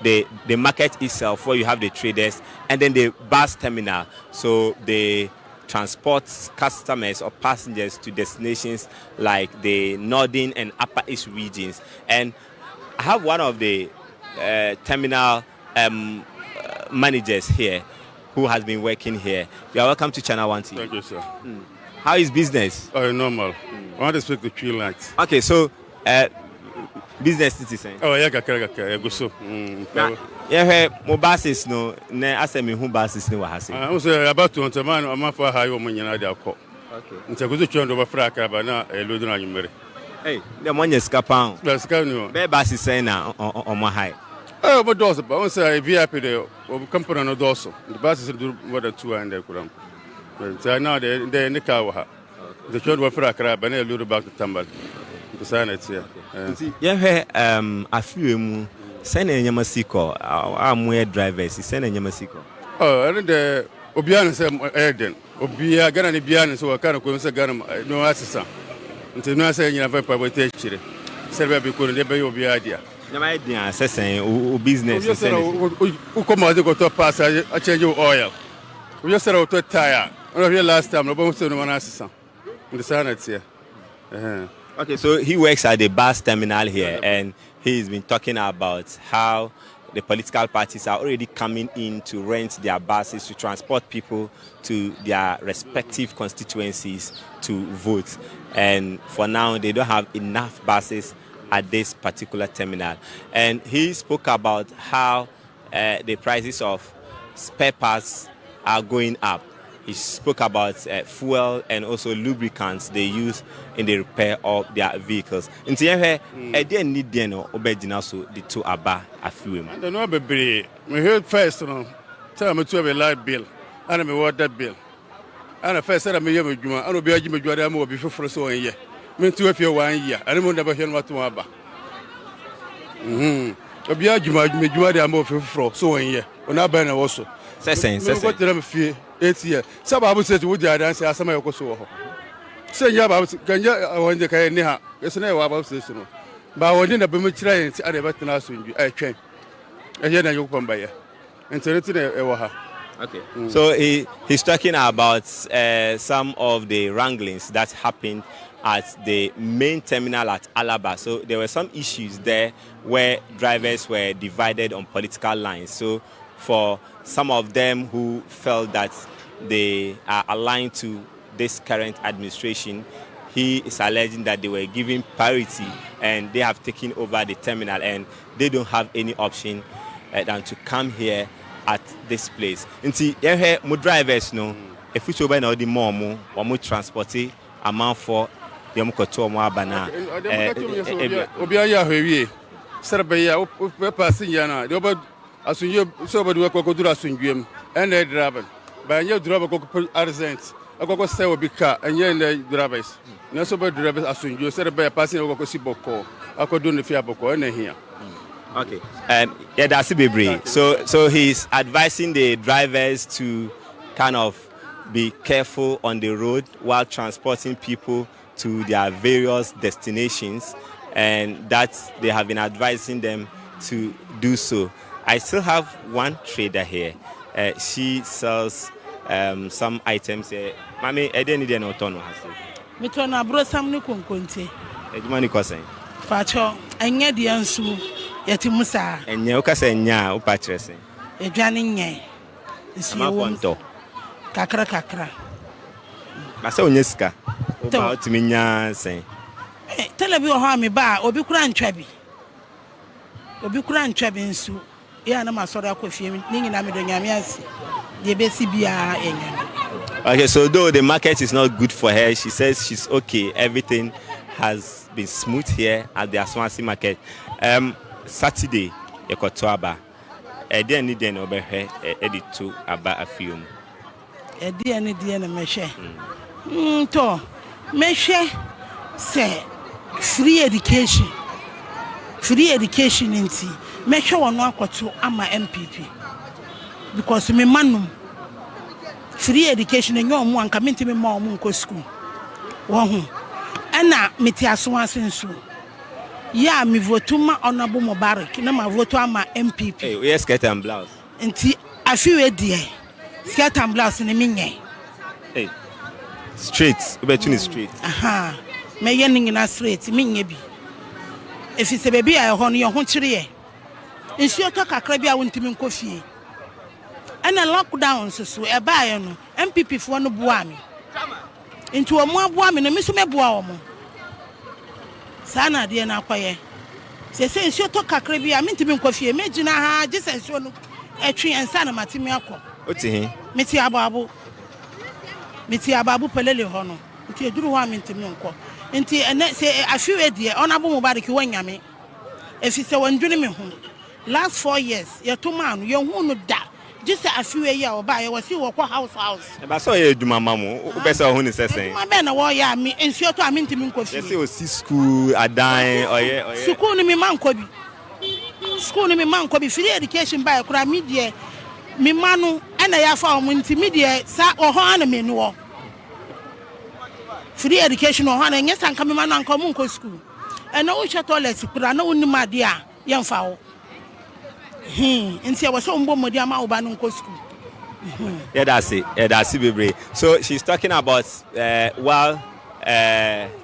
the market itself, where you have the traders, and then the bus terminal. So the transports customers or passengers to destinations like the northern and upper east regions. And I have one of the terminal managers here who has been working here. You are welcome to Channel 1 TV. Thank you, sir. How is business? Oh, normal. I want to speak to you like. Okay, so business citizen. Oh, yeah, go so. Yeah, my buses no. Ne asemi who buses no wahase. I was about to enter man. I'm for high woman in the okay. Nti go to chond over fraka ba na elodu na nyumere. Hey, the money scapa. The scanu. Be buses say na on my high. Oh, but those but once I VIP the company no doso. The buses do more than 200 kuram. So now they in the car ha. The chond over fraka ba na elodu back to Tambal. The sign it here. Yeah, a few mu send a Yamasiko. I'm drivers, send a Yamasiko. Oh, and the Obian is Eden. Obia Gana Bian, so I can't go and Ghana, no assessor. Until now saying you have a public teacher. Said we couldn't ever be idea. my dear, saying business. Who come out to go to pass? I change your oil. We just said to tire. Last time, no one said no one answer. In the Senate here. Okay, so he works at the bus terminal here, and he's been talking about how the political parties are already coming in to rent their buses to transport people to their respective constituencies to vote. And for now, they don't have enough buses at this particular terminal. And he spoke about how the prices of spare parts are going up. He spoke about fuel and also lubricants they use in the repair of their vehicles. In the end, I didn't need them or so the two aba a few. I don't know, baby. We heard first, tell me to have a light bill and a water bill. And I first said, I'm a young Juma, I will be a Jimmy Guadamo before so a year. Me too, if you're 1 year, I don't never hear what to aba. A be a Juma, Juadamo for so a year. When I burn also. Say, what did I fear? 8 years. Some Abu said to Woody, I answer some of your say, yeah, can you? I want the kind of it's never about this. But I didn't be much trying to add a button as I change. And yet I open by you. And to it, okay. So he's talking about some of the wranglings that happened at the main terminal at Alaba. So there were some issues there where drivers were divided on political lines. So for some of them who felt that they are aligned to this current administration, he is alleging that they were given priority and they have taken over the terminal and they don't have any option than to come here at this place. Nti here mo drivers no if we over na the more or mo transport amount for them koto mo abana obi aya hwewie serbeya o passing yana de oba asunye so oba do ko dura asunjuem and the driver ba nya driver ko arsent akoko say obi car and the drivers na so oba drivers asunju serbeya passing ko siboko akodo ne fia boko na here. Okay. Yeah, that's Bebre. So he's advising the drivers to kind of be careful on the road while transporting people to their various destinations, and that they have been advising them to do so. I still have one trader here. She sells some items. Mami, I didn't need an autono. Me turn a bro some new conconte. Ejumani kosen. Pacho, enye di ansu. Yeti musa. Enye ukase nya upachese. Edwane nye. Nsi wo kakra. Basa onyeska. Oba otimi nya sen. Telebi o ha me ba obi kura ntwabi. Nsu. Ya na masoro akofie mi nyina me do nyame ase. De besi bia enye. Okay, so though the market is not good for her, she says she's okay. Everything has been smooth here at the Asawase market. Saturday, yekoto aba. Edi ani den obehwe editu aba afium. Edi ani den na mehwe. To mehwe say free education nti mehwe wono akoto ama MPP because me manum free education enyo omo anka menti me ma omo nko school wo ho ana meti Asawase nso ya mi votu ma honorable Mubarak na ma votu ama MPP. Hey, we skirt and blouse. Nti afiwe die. Skirt and blouse ni minye. Hey. Straight, we between straight. Aha. Me ye nyina straight minye bi. Efi se baby a ho no ye ho kire ye. Nsuo to kakra bi a wontimi nkofie. Ana lockdown so e ba ye no MPP fo no boa mi. Nti omo aboa mi no mi so me boa omo. Sana de na kwaye se nsuo to kakra bi a mentimi nkofie megina ha je se nsuo no etwe ensa na matimi akọ oti he meti Aboabo pelele ho no nti eduru ho a mentimi nkọ nti ene se afiwe de onabo Mubarak wanyame efi se wandwene me ho last 4 years ye to man ye hu no da just afiwe ya oba ye wasi wo kwa house e ba so ye eduma mamu o be se ho ni sesen ma be na wo ya mi ensuo to amintimi nkofie se o si school adan oye school ni mi man ko bi free education by kura media mi manu ana ya fa o nti media sa o ho ana me no free education o ho ana nya sanka mi manu anka mu nko school ena wo hwe toilet kura na woni made a yɛmfa wo nti ɛwɔ sɛ ɔmbɔ mmɔden ama wo ba no nkɔ school. Yeah, that's it. Yeah, that's it, baby. So she's talking about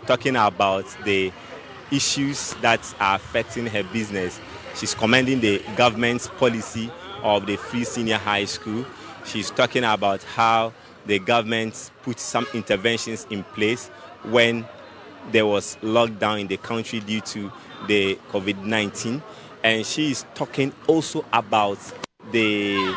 talking about the issues that are affecting her business. She's commending the government's policy of the free senior high school. She's talking about how the government put some interventions in place when there was lockdown in the country due to the COVID-19. And she is talking also about the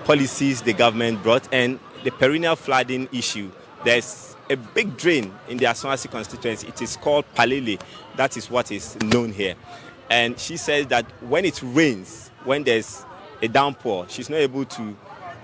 policies the government brought and the perennial flooding issue. There's a big drain in the Asawase constituency. It is called Palele. That is what is known here. And she says that when it rains, when there's a downpour, she's not able to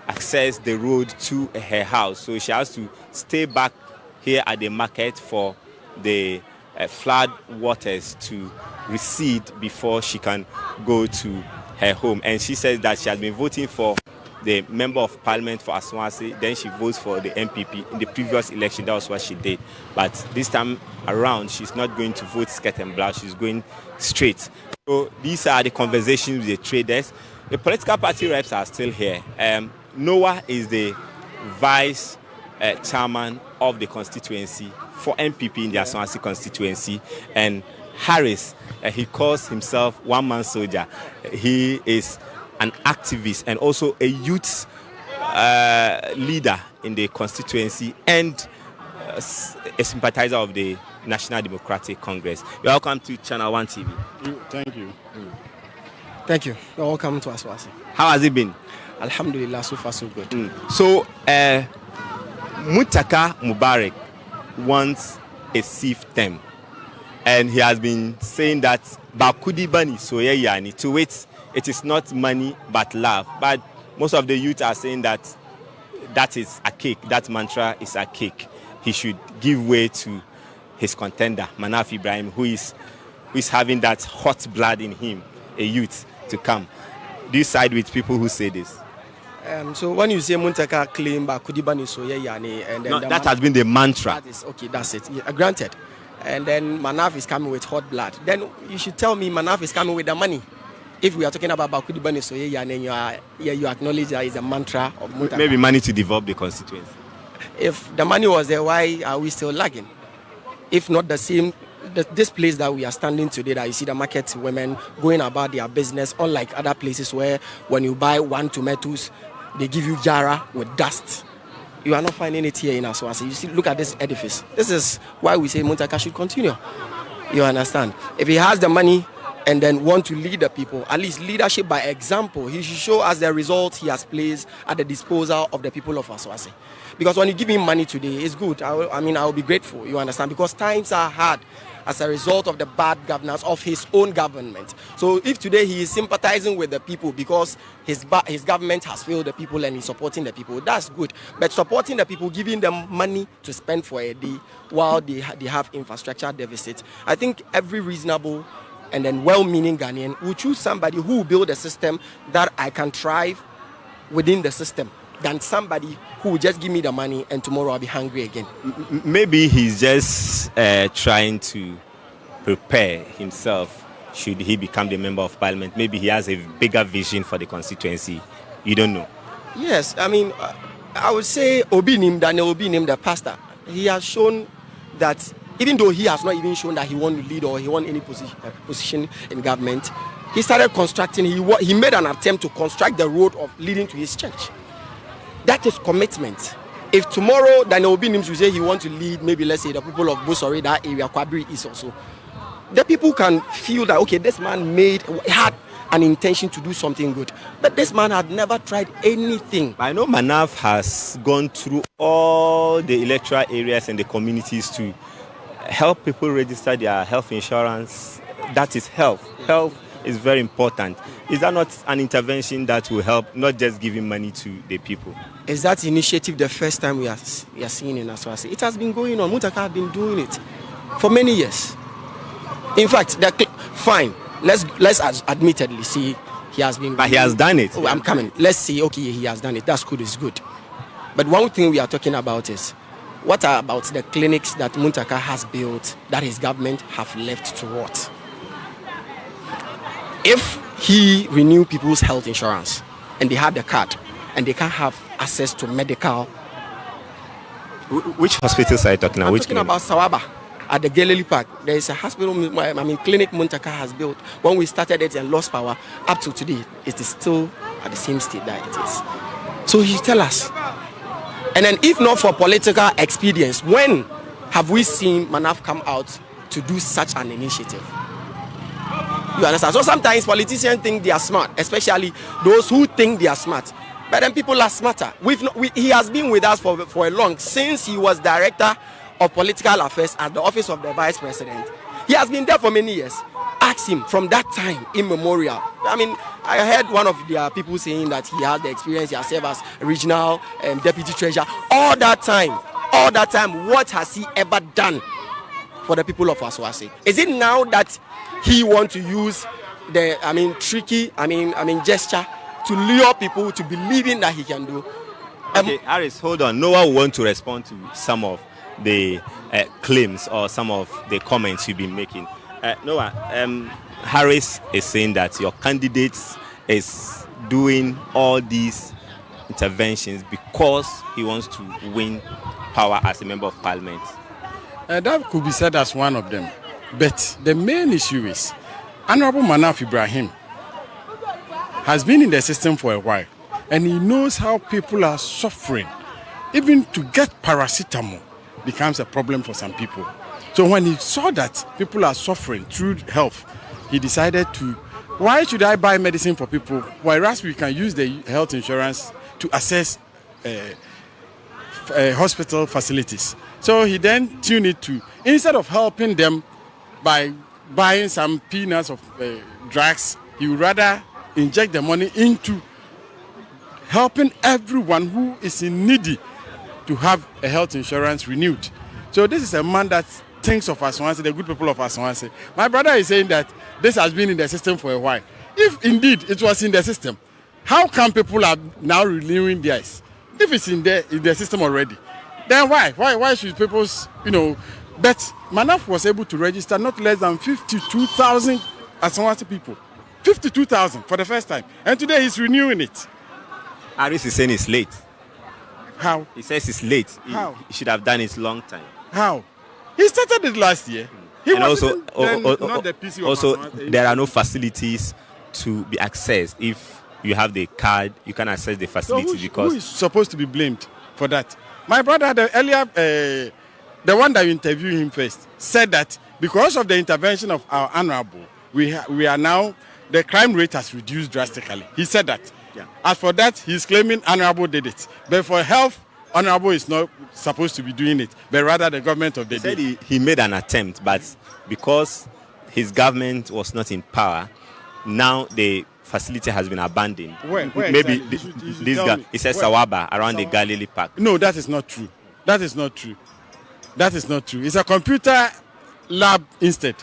access the road to her house. So she has to stay back here at the market for the flood waters to recede before she can go to her home. And she says that she has been voting for the member of parliament for Asawase, then she votes for the MPP. In the previous election, that was what she did. But this time around, she's not going to vote skirt and blouse, she's going straight. So these are the conversations with the traders. The political party reps are still here. Noah is the vice chairman of the constituency for MPP in the Asawase constituency. And Harris, he calls himself one-man soldier. He is an activist and also a youth leader in the constituency and a sympathizer of the National Democratic Congress. You're welcome to Channel 1 TV. Thank you. Thank you. You're welcome to Asawase. How has it been? Alhamdulillah, so far so good. So, Muntaka Mubarak wants a safe term. And he has been saying that Bakudi Bani Soyeyani, to which it is not money but love. But most of the youth are saying that that is a cake, that mantra is a cake. He should give way to his contender, Manaf Ibrahim, who is having that hot blood in him, a youth, to come. Do you side with people who say this? So when you say Muntaka claim Bakudi Bani Soyeyani, and then no, that has been the mantra. That is, okay, that's it. Yeah, granted. And then Manaf is coming with hot blood. Then you should tell me Manaf is coming with the money. If we are talking about Bakudi Bani Soyeyani, and you acknowledge that is a mantra of Muntaka. Maybe money to develop the constituency. If the money was there, why are we still lagging? If not the same, this place that we are standing today, that you see the market women going about their business, unlike other places where when you buy one tomatoes, they give you jara with dust. You are not finding it here in Asawase. You see, look at this edifice. This is why we say Muntaka should continue. You understand? If he has the money and then want to lead the people, at least leadership by example, he should show us the results he has placed at the disposal of the people of Asawase. Because when you give him money today, it's good. I will be grateful, you understand? Because times are hard as a result of the bad governance of his own government. So if today he is sympathizing with the people because his government has failed the people and he's supporting the people, that's good. But supporting the people, giving them money to spend for a day while they have infrastructure deficit, I think every reasonable and then well-meaning Ghanaian will choose somebody who will build a system that I can thrive within the system than somebody who will just give me the money and tomorrow I'll be hungry again. Maybe he's just trying to prepare himself should he become the member of parliament. Maybe he has a bigger vision for the constituency. You don't know. Yes, I mean, I would say Obinim, Daniel Obinim, the pastor, he has shown that even though he has not even shown that he wants to lead or he wants any position in government, he started constructing, he made an attempt to construct the road of leading to his church. That is commitment. If tomorrow Daniel Obinim should say he wants to lead, maybe let's say the people of Bosori, that area, Kwabiri East also, the people can feel that, okay, this man had an intention to do something good. But this man had never tried anything. I know Manaf has gone through all the electoral areas and the communities to help people register their health insurance. That is health. Health is very important. Is that not an intervention that will help, not just giving money to the people? Is that initiative the first time we are seeing in Asawase? It has been going on. Muntaka has been doing it for many years. In fact, fine. Let's admittedly see he has been. But he has done it. Oh, I'm coming. Let's see. Okay, he has done it. That's good. It's good. But one thing we are talking about is what about the clinics that Muntaka has built that his government have left to rot? if he renew people's health insurance and they have the card and they can't have access to medical. Which hospitals are you talking about? I'm Which talking about Sawaba at the Galilee Park. There is a hospital, clinic Muntaka has built. When we started it and lost power, up to today, it is still at the same state that it is. So you tell us. And then if not for political expedience, when have we seen Manaf come out to do such an initiative? You understand? So sometimes politicians think they are smart, especially those who think they are smart. But then people are smarter. He has been with us for a long, since he was director of political affairs at the office of the vice president. He has been there for many years. Ask him from that time immemorial. I mean, I heard one of their people saying that he has the experience, he has served as regional deputy treasurer. All that time, what has he ever done for the people of Asawase? Is it now that he wants to use the, tricky, gesture to lure people to believing that he can do? Okay, Harris, hold on. No one will want to respond to some of the claims or some of the comments you've been making. Noah, Harris is saying that your candidate is doing all these interventions because he wants to win power as a member of parliament. That could be said as one of them. But the main issue is Honorable Manaf Ibrahim has been in the system for a while, and he knows how people are suffering. Even to get paracetamol becomes a problem for some people. So when he saw that people are suffering through health, he decided to, why should I buy medicine for people, whereas we can use the health insurance to access hospital facilities? So he then tuned it to, instead of helping them by buying some peanuts of drugs, he would rather inject the money into helping everyone who is in needy to have a health insurance renewed. So this is a man that thinks of Asawase, the good people of Asawase. My brother is saying that this has been in the system for a while. If indeed it was in the system, how come people are now renewing theirs? If it's in the system already, then why should people's, but Manaf was able to register not less than 52,000 Asawase people. 52,000 for the first time. And today he's renewing it. Harris is saying it's late. How? He says it's late. How? He should have done it long time. How? He started it last year. And also there are no facilities to be accessed. If you have the card, you can access the facilities. So who is supposed to be blamed for that? My brother, the one that interviewed him first, said that because of the intervention of our honorable, we are now, the crime rate has reduced drastically. He said that. Yeah. As for that, he's claiming honorable did it. But for health, honorable is not supposed to be doing it, but rather the government of the day. He said he made an attempt, but because his government was not in power, now the facility has been abandoned. Where Maybe exactly? this guy, it says Sawaba, around the Galilee Park. No, that is not true. That is not true. It's a computer lab instead.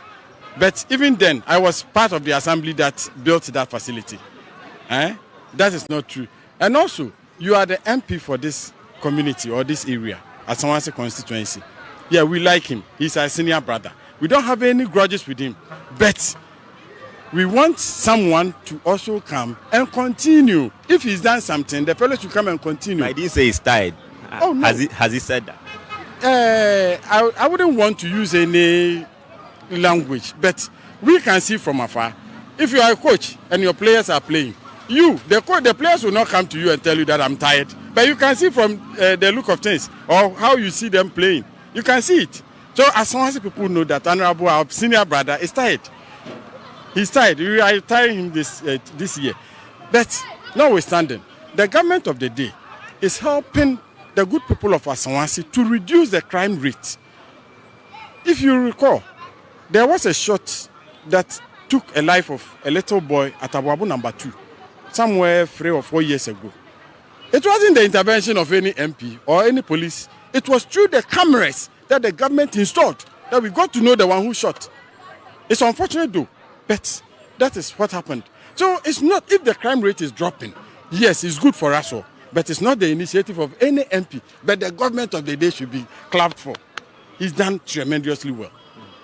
But even then, I was part of the assembly that built that facility. That is not true. And also, you are the MP for this community or this area, Asawase constituency. Yeah, we like him. He's our senior brother. We don't have any grudges with him. But we want someone to also come and continue. If he's done something, the fellow should come and continue. I didn't say he's tired. Oh, no. Has he said that? I wouldn't want to use any language, but we can see from afar. If you are a coach and your players are playing, the players will not come to you and tell you that I'm tired. But you can see from the look of things or how you see them playing. You can see it. So as long as people know that Honorable, our senior brother, is tired. He's tired. We are retiring him this year. But notwithstanding, the government of the day is helping the good people of Asawase to reduce the crime rate. If you recall, there was a shot that took a life of a little boy at Aboabo number 2, somewhere 3 or 4 years ago. It wasn't the intervention of any MP or any police. It was through the cameras that the government installed that we got to know the one who shot. It's unfortunate though, but that is what happened. So it's not, if the crime rate is dropping, yes, it's good for us all, but it's not the initiative of any MP, but the government of the day should be clapped for. He's done tremendously well.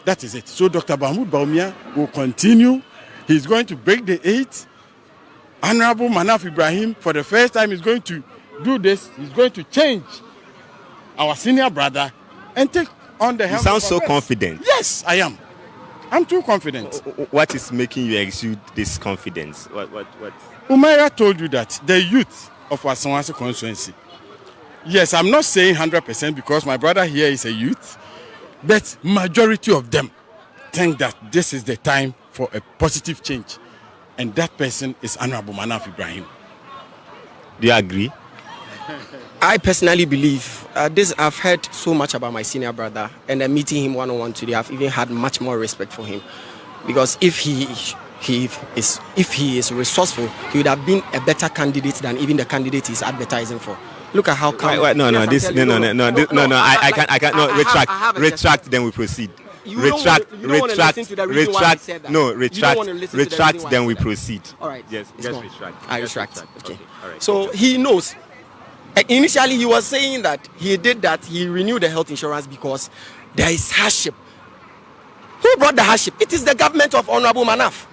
That is it. So Dr. Mahmoud Bawumia will continue He's going to break the 8. Honorable Manaf Ibrahim, for the first time, is going to do this. He's going to change our senior brother and take on the helm. You sound of so affairs. confident. Yes, I am. I'm too confident. What is making you exude this confidence? What? Umaira told you that the youth of Asawase constituency. Yes, I'm not saying 100% because my brother here is a youth, but majority of them think that this is the time for a positive change, and that person is Honorable Manaf Ibrahim. Do you agree? I personally believe I've heard so much about my senior brother, and then meeting him one-on-one today, I've even had much more respect for him, because if he is resourceful, he would have been a better candidate than even the candidate he's advertising for. Look at how calm. Wait, no. I can't. Retract. Then we proceed. Retract. Then we proceed. All right. Yes. Retract. I retract. Retract. Okay. All right. So he knows. Initially, he was saying that he did that. He renewed the health insurance because there is hardship. Who brought the hardship? It is the government of Honorable Manaf.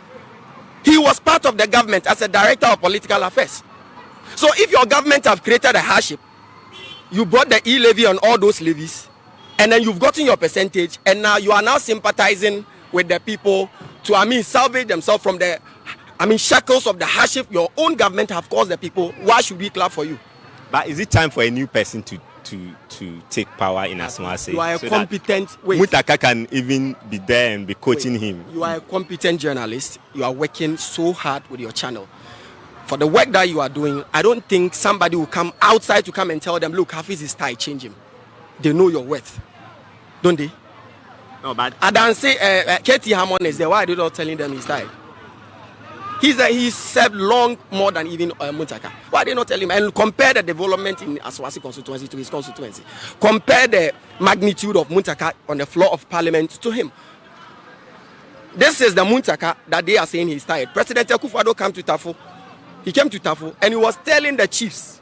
He was part of the government as a director of political affairs. So if your government have created a hardship, you brought the e-levy on all those levies, and then you've gotten your percentage, and now you are now sympathizing with the people to, salvage themselves from the, shackles of the hardship your own government have caused the people. Why should we clap for you? But is it time for a new person to take power in Asawase? You are a competent. Muntaka can even be there and be coaching him. You are a competent journalist. You are working so hard with your channel. For the work that you are doing, I don't think somebody will come outside to come and tell them, look, Hafiz is style, change him. They know your worth. Don't they? No, but I don't say KT Hammond is there. Why are they not telling them his style? He's served long more than even Muntaka. Why are they not telling him? And compare the development in Asawase constituency to his constituency. Compare the magnitude of Muntaka on the floor of parliament to him. This is the Muntaka that they are saying he's tired. President Akufo-Addo came to Tafo. He came to Tafo and he was telling the chiefs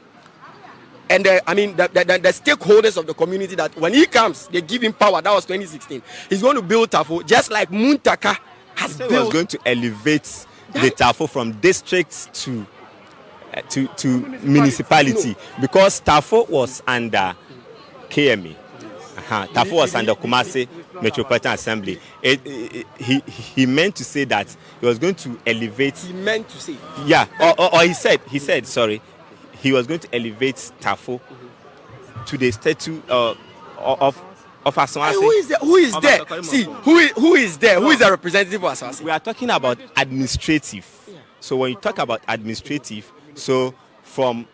and the stakeholders of the community that when he comes, they give him power. That was 2016. He's going to build Tafo just like Muntaka has built. He was going to elevate the Tafo from districts to municipality, because Tafo was under KMA. Tafo was under Kumasi Metropolitan Assembly. He meant to say that he was going to elevate. He meant to say. Yeah, or he said, sorry, he was going to elevate Tafo to the status of Asawase. Who is there? See, who is there? Who is the representative of Asawase? We are talking about administrative. Yeah. So when you talk about administrative, so from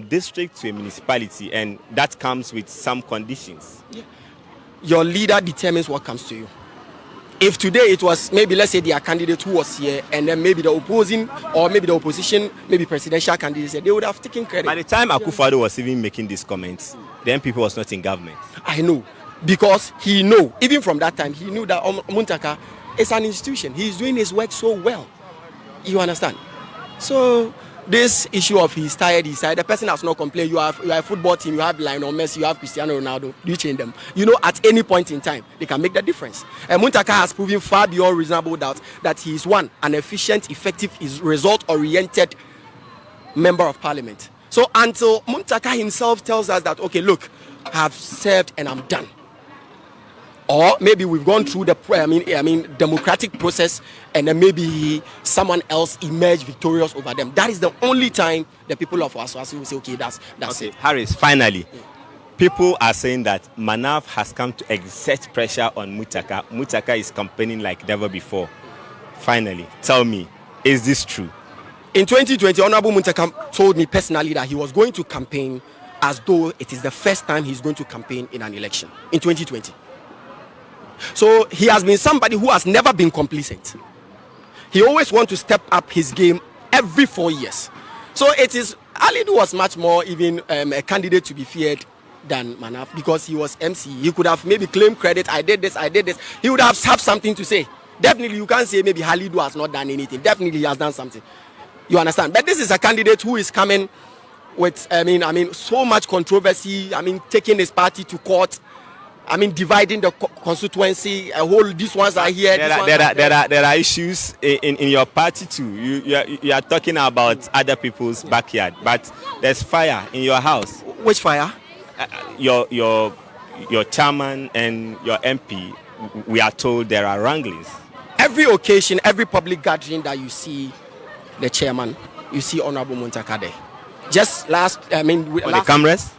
district to a municipality, and that comes with some conditions. Yeah. Your leader determines what comes to you. If today it was maybe, let's say, their candidate who was here, and then maybe the opposing or maybe the opposition, maybe presidential candidates, they would have taken credit. By the time Akufo-Addo was even making these comments, then people was not in government. I know, because he knew, even from that time, he knew that Muntaka is an institution. He is doing his work so well. You understand? So this issue of he's tired, the person has not complained. You are a football team, you have Lionel Messi, you have Cristiano Ronaldo. Do you change them? You know, at any point in time, they can make the difference. And Muntaka has proven far beyond reasonable doubt that he is an efficient, effective, result-oriented member of parliament. So until Muntaka himself tells us that, okay, look, I have served and I'm done. Or maybe we've gone through the democratic process, and then maybe someone else emerged victorious over them. That is the only time the people of Asawase will say, okay, that's okay. it. Harris, finally, people are saying that Manaf has come to exert pressure on Muntaka. Muntaka is campaigning like never before. Finally, tell me, is this true? In 2020, Honorable Muntaka told me personally that he was going to campaign as though it is the first time he's going to campaign in an election in 2020. So he has been somebody who has never been complacent. He always wants to step up his game every 4 years. So it is, Alidu was much more even a candidate to be feared than Manaf, because he was MC. He could have maybe claimed credit, I did this. He would have something to say. Definitely you can't say maybe Halidu has not done anything. Definitely he has done something. You understand? But this is a candidate who is coming with, so much controversy, taking his party to court. I mean, dividing the constituency, a whole, these ones are here. There are issues in your party too. You are talking about other people's backyard, but there's fire in your house. Which fire? Your chairman and your MP, we are told there are wranglings. Every occasion, every public gathering that you see the chairman, you see Honorable Muntaka there. Just last, I mean, on the cameras?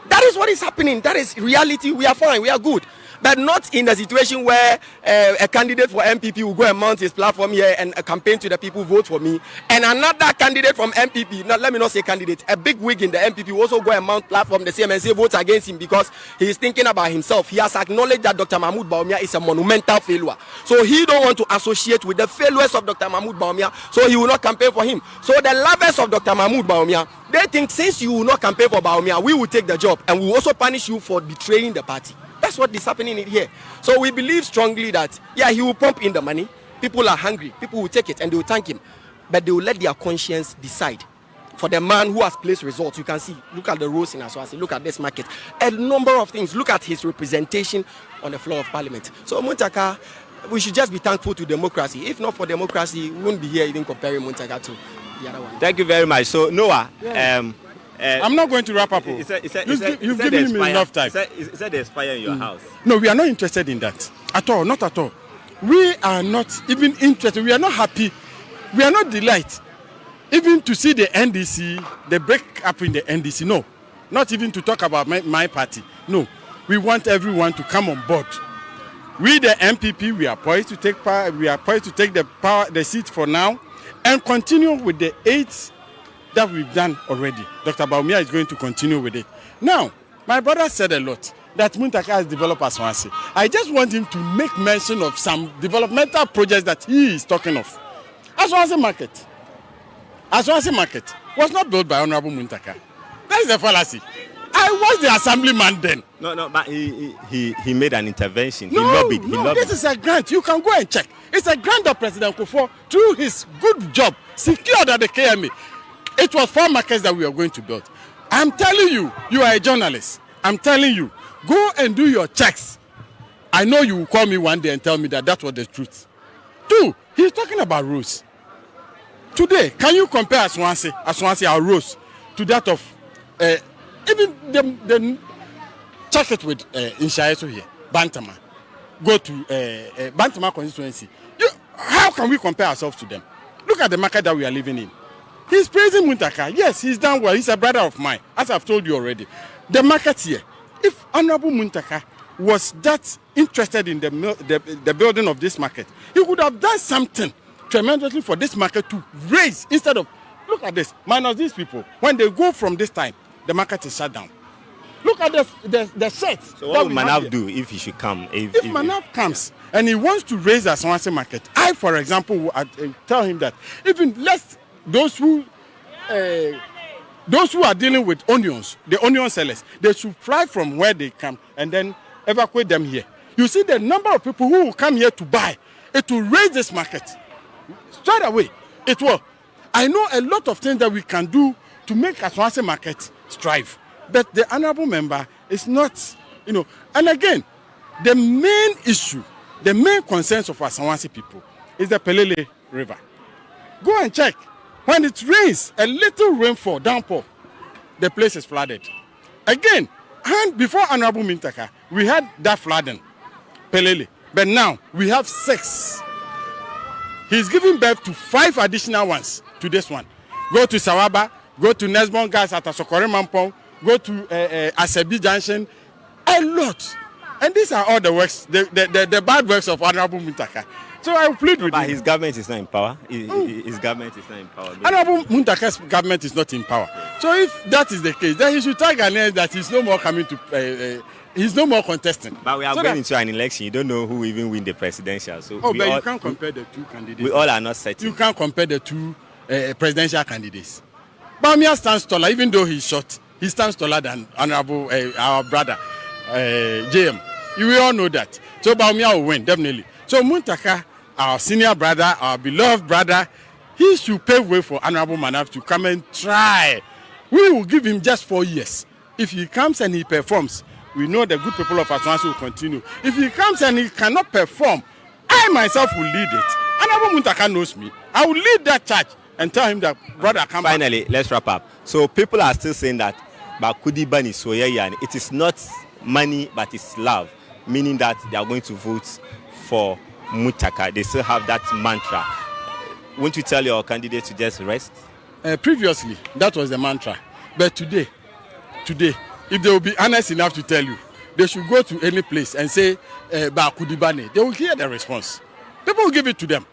That is what is happening. That is reality. We are fine. We are good. But not in a situation where a candidate for MPP will go and mount his platform here and campaign to the people, vote for me. And another candidate from MPP, let me not say candidate, a big wig in the MPP will also go and mount platform the same and say vote against him because he is thinking about himself. He has acknowledged that Dr. Mahmoud Bawumia is a monumental failure. So he don't want to associate with the failures of Dr. Mahmoud Bawumia, so he will not campaign for him. So the lovers of Dr. Mahmoud Bawumia, they think since you will not campaign for Bawumia, we will take the job and we will also punish you for betraying the party. That's what is happening in here. So we believe strongly that, yeah, he will pump in the money. People are hungry. People will take it and they will thank him. But they will let their conscience decide. For the man who has placed results, you can see, look at the roads in Asawase, look at this market. A number of things. Look at his representation on the floor of parliament. So Muntaka, we should just be thankful to democracy. If not for democracy, we wouldn't be here even comparing Muntaka to the other one. Thank you very much. So Noah, I'm not going to wrap up. You've given me enough time. He said there's fire in your house. No, we are not interested in that. At all, not at all. We are not even interested. We are not happy. We are not delighted. Even to see the NDC, the break up in the NDC. No. Not even to talk about my party. No. We want everyone to come on board. We, the MPP, we are poised to take power. We are poised to take the seat for now and continue with the 8 that we've done already. Dr. Bawumia is going to continue with it. Now, my brother said a lot that Muntaka has developed Asawase. I just want him to make mention of some developmental projects that he is talking of. Asawase Market was not built by Honorable Muntaka. That is a fallacy. I was the assemblyman then. No, but he made an intervention. He No, lobbied. This is a grant. You can go and check. It's a grant that President Kufuor, through his good job, secured at the KMA. It was 4 markets that we are going to build. I'm telling you, you are a journalist. I'm telling you, go and do your checks. I know you will call me one day and tell me that was the truth. 2, he's talking about roads. Today, can you compare Asawase, our roads, to that of even the check it with Inshaeso here, Bantama. Go to Bantama constituency. How can we compare ourselves to them? Look at the market that we are living in. He's praising Muntaka. Yes, he's done well. He's a brother of mine, as I've told you already. The market here, if Honorable Muntaka was that interested in the building of this market, he would have done something tremendously for this market to raise instead of, look at this, minus these people. When they go from this time, the market is shut down. Look at the sets. So what will Manav do if he should come? If Manav comes and he wants to raise the Asawase market, I, for example, will tell him that even those who are dealing with onions, the onion sellers, they should fly from where they come and then evacuate them here. You see the number of people who will come here to buy. It will raise this market. Straight away, it will. I know a lot of things that we can do to make Asawase market strive. But the honorable member is not, And again, the main issue, the main concerns of Asawase people is the Pelele River. Go and check. When it rains, a little rainfall, downpour, the place is flooded. Again, and before Honorable Muntaka, we had that flooding, Pelele. But now we have 6. He's giving birth to 5 additional ones to this one. Go to Sawaba, go to Nesbon Gas at Asokore Mampong, go to Asebi Junction, a lot. And these are all the works, the bad works of Honorable Muntaka. So I plead with him. His government is not in power. His government is not in power. Honorable Muntaka's government is not in power. So if that is the case, then he should tell Ghanaians that he's no more coming to, he's no more contesting. But we are going into an election. You don't know who will even win the presidential. So but you can't compare the 2 candidates. We all are not certain. You can't compare the 2 presidential candidates. Bawumia stands taller, even though he's short. He stands taller than Honorable our brother JM. We all know that. So Bawumia will win definitely. So Muntaka, our senior brother, our beloved brother, he should pave way for Honorable Manav to come and try. We will give him just 4 years. If he comes and he performs, we know the good people of Asawase will continue. If he comes and he cannot perform, I myself will lead it. And Abu Muntaka knows me. I will lead that church and tell him that, brother, come Finally, let's wrap up. So people are still saying that Bakudi Bani Soyeyan, it is not money, but it's love, meaning that they are going to vote for Muntaka. They still have that mantra. Won't you tell your candidate to just rest? Previously, that was the mantra. But today, if they will be honest enough to tell you, they should go to any place and say, Bakudi Bani. They will hear the response. People will give it to them.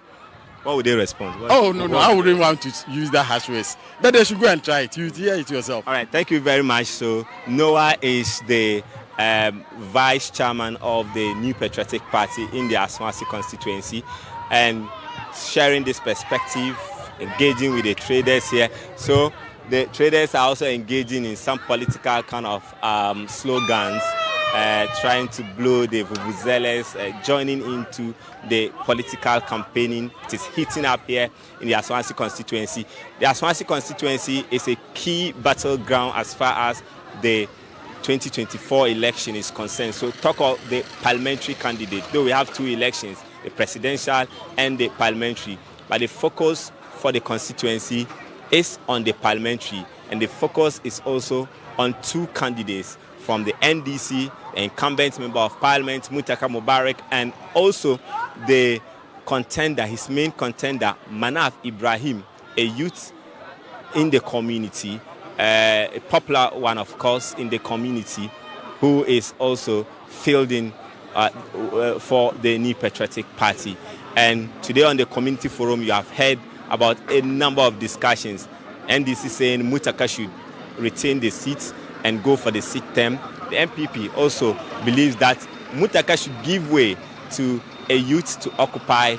What would they respond? No, I wouldn't want to use that harsh words. But they should go and try it. You hear it yourself. All right, thank you very much. So Noah is the vice chairman of the New Patriotic Party in the Asawase constituency, and sharing this perspective, engaging with the traders here. So the traders are also engaging in some political kind of slogans, trying to blow the vuvuzelas, joining into the political campaigning. It is heating up here in the Asawase constituency. The Asawase constituency is a key battleground as far as the 2024 election is concerned. So talk of the parliamentary candidate, though we have two elections, the presidential and the parliamentary, but the focus for the constituency is on the parliamentary, and the focus is also on two candidates from the NDC, the incumbent member of parliament, Muntaka Mubarak, and also the contender, his main contender, Manaf Ibrahim, a youth in the community, a popular one, of course, in the community, who is also fielding for the New Patriotic Party. And today on the community forum, you have heard about a number of discussions. NDC saying Muntaka should retain the seats and go for the seat term. The MPP also believes that Muntaka should give way to a youth to occupy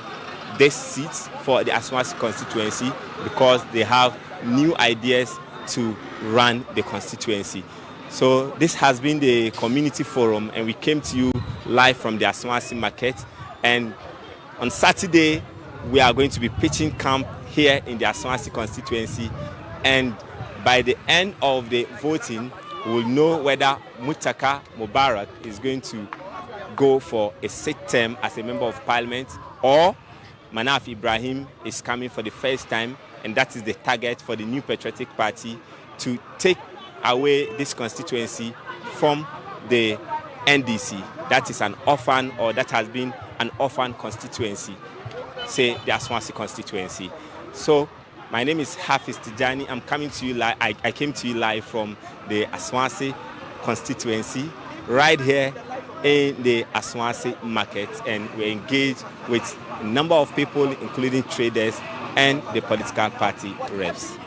this seat for the Asawase constituency because they have new ideas to run the constituency. So this has been the community forum, and we came to you live from the Asawase market. And on Saturday, we are going to be pitching camp here in the Asawase constituency. And by the end of the voting, we'll know whether Muntaka Mubarak is going to go for a sit term as a member of parliament, or Manaf Ibrahim is coming for the first time, and that is the target for the New Patriotic Party, to take away this constituency from the NDC. That is an orphan, or that has been an orphan constituency, say the Asawase constituency. So my name is Hafiz Tijani. I'm coming to you live. I came to you live from the Asawase constituency, right here in the Asawase market, and we engage with a number of people, including traders and the political party reps.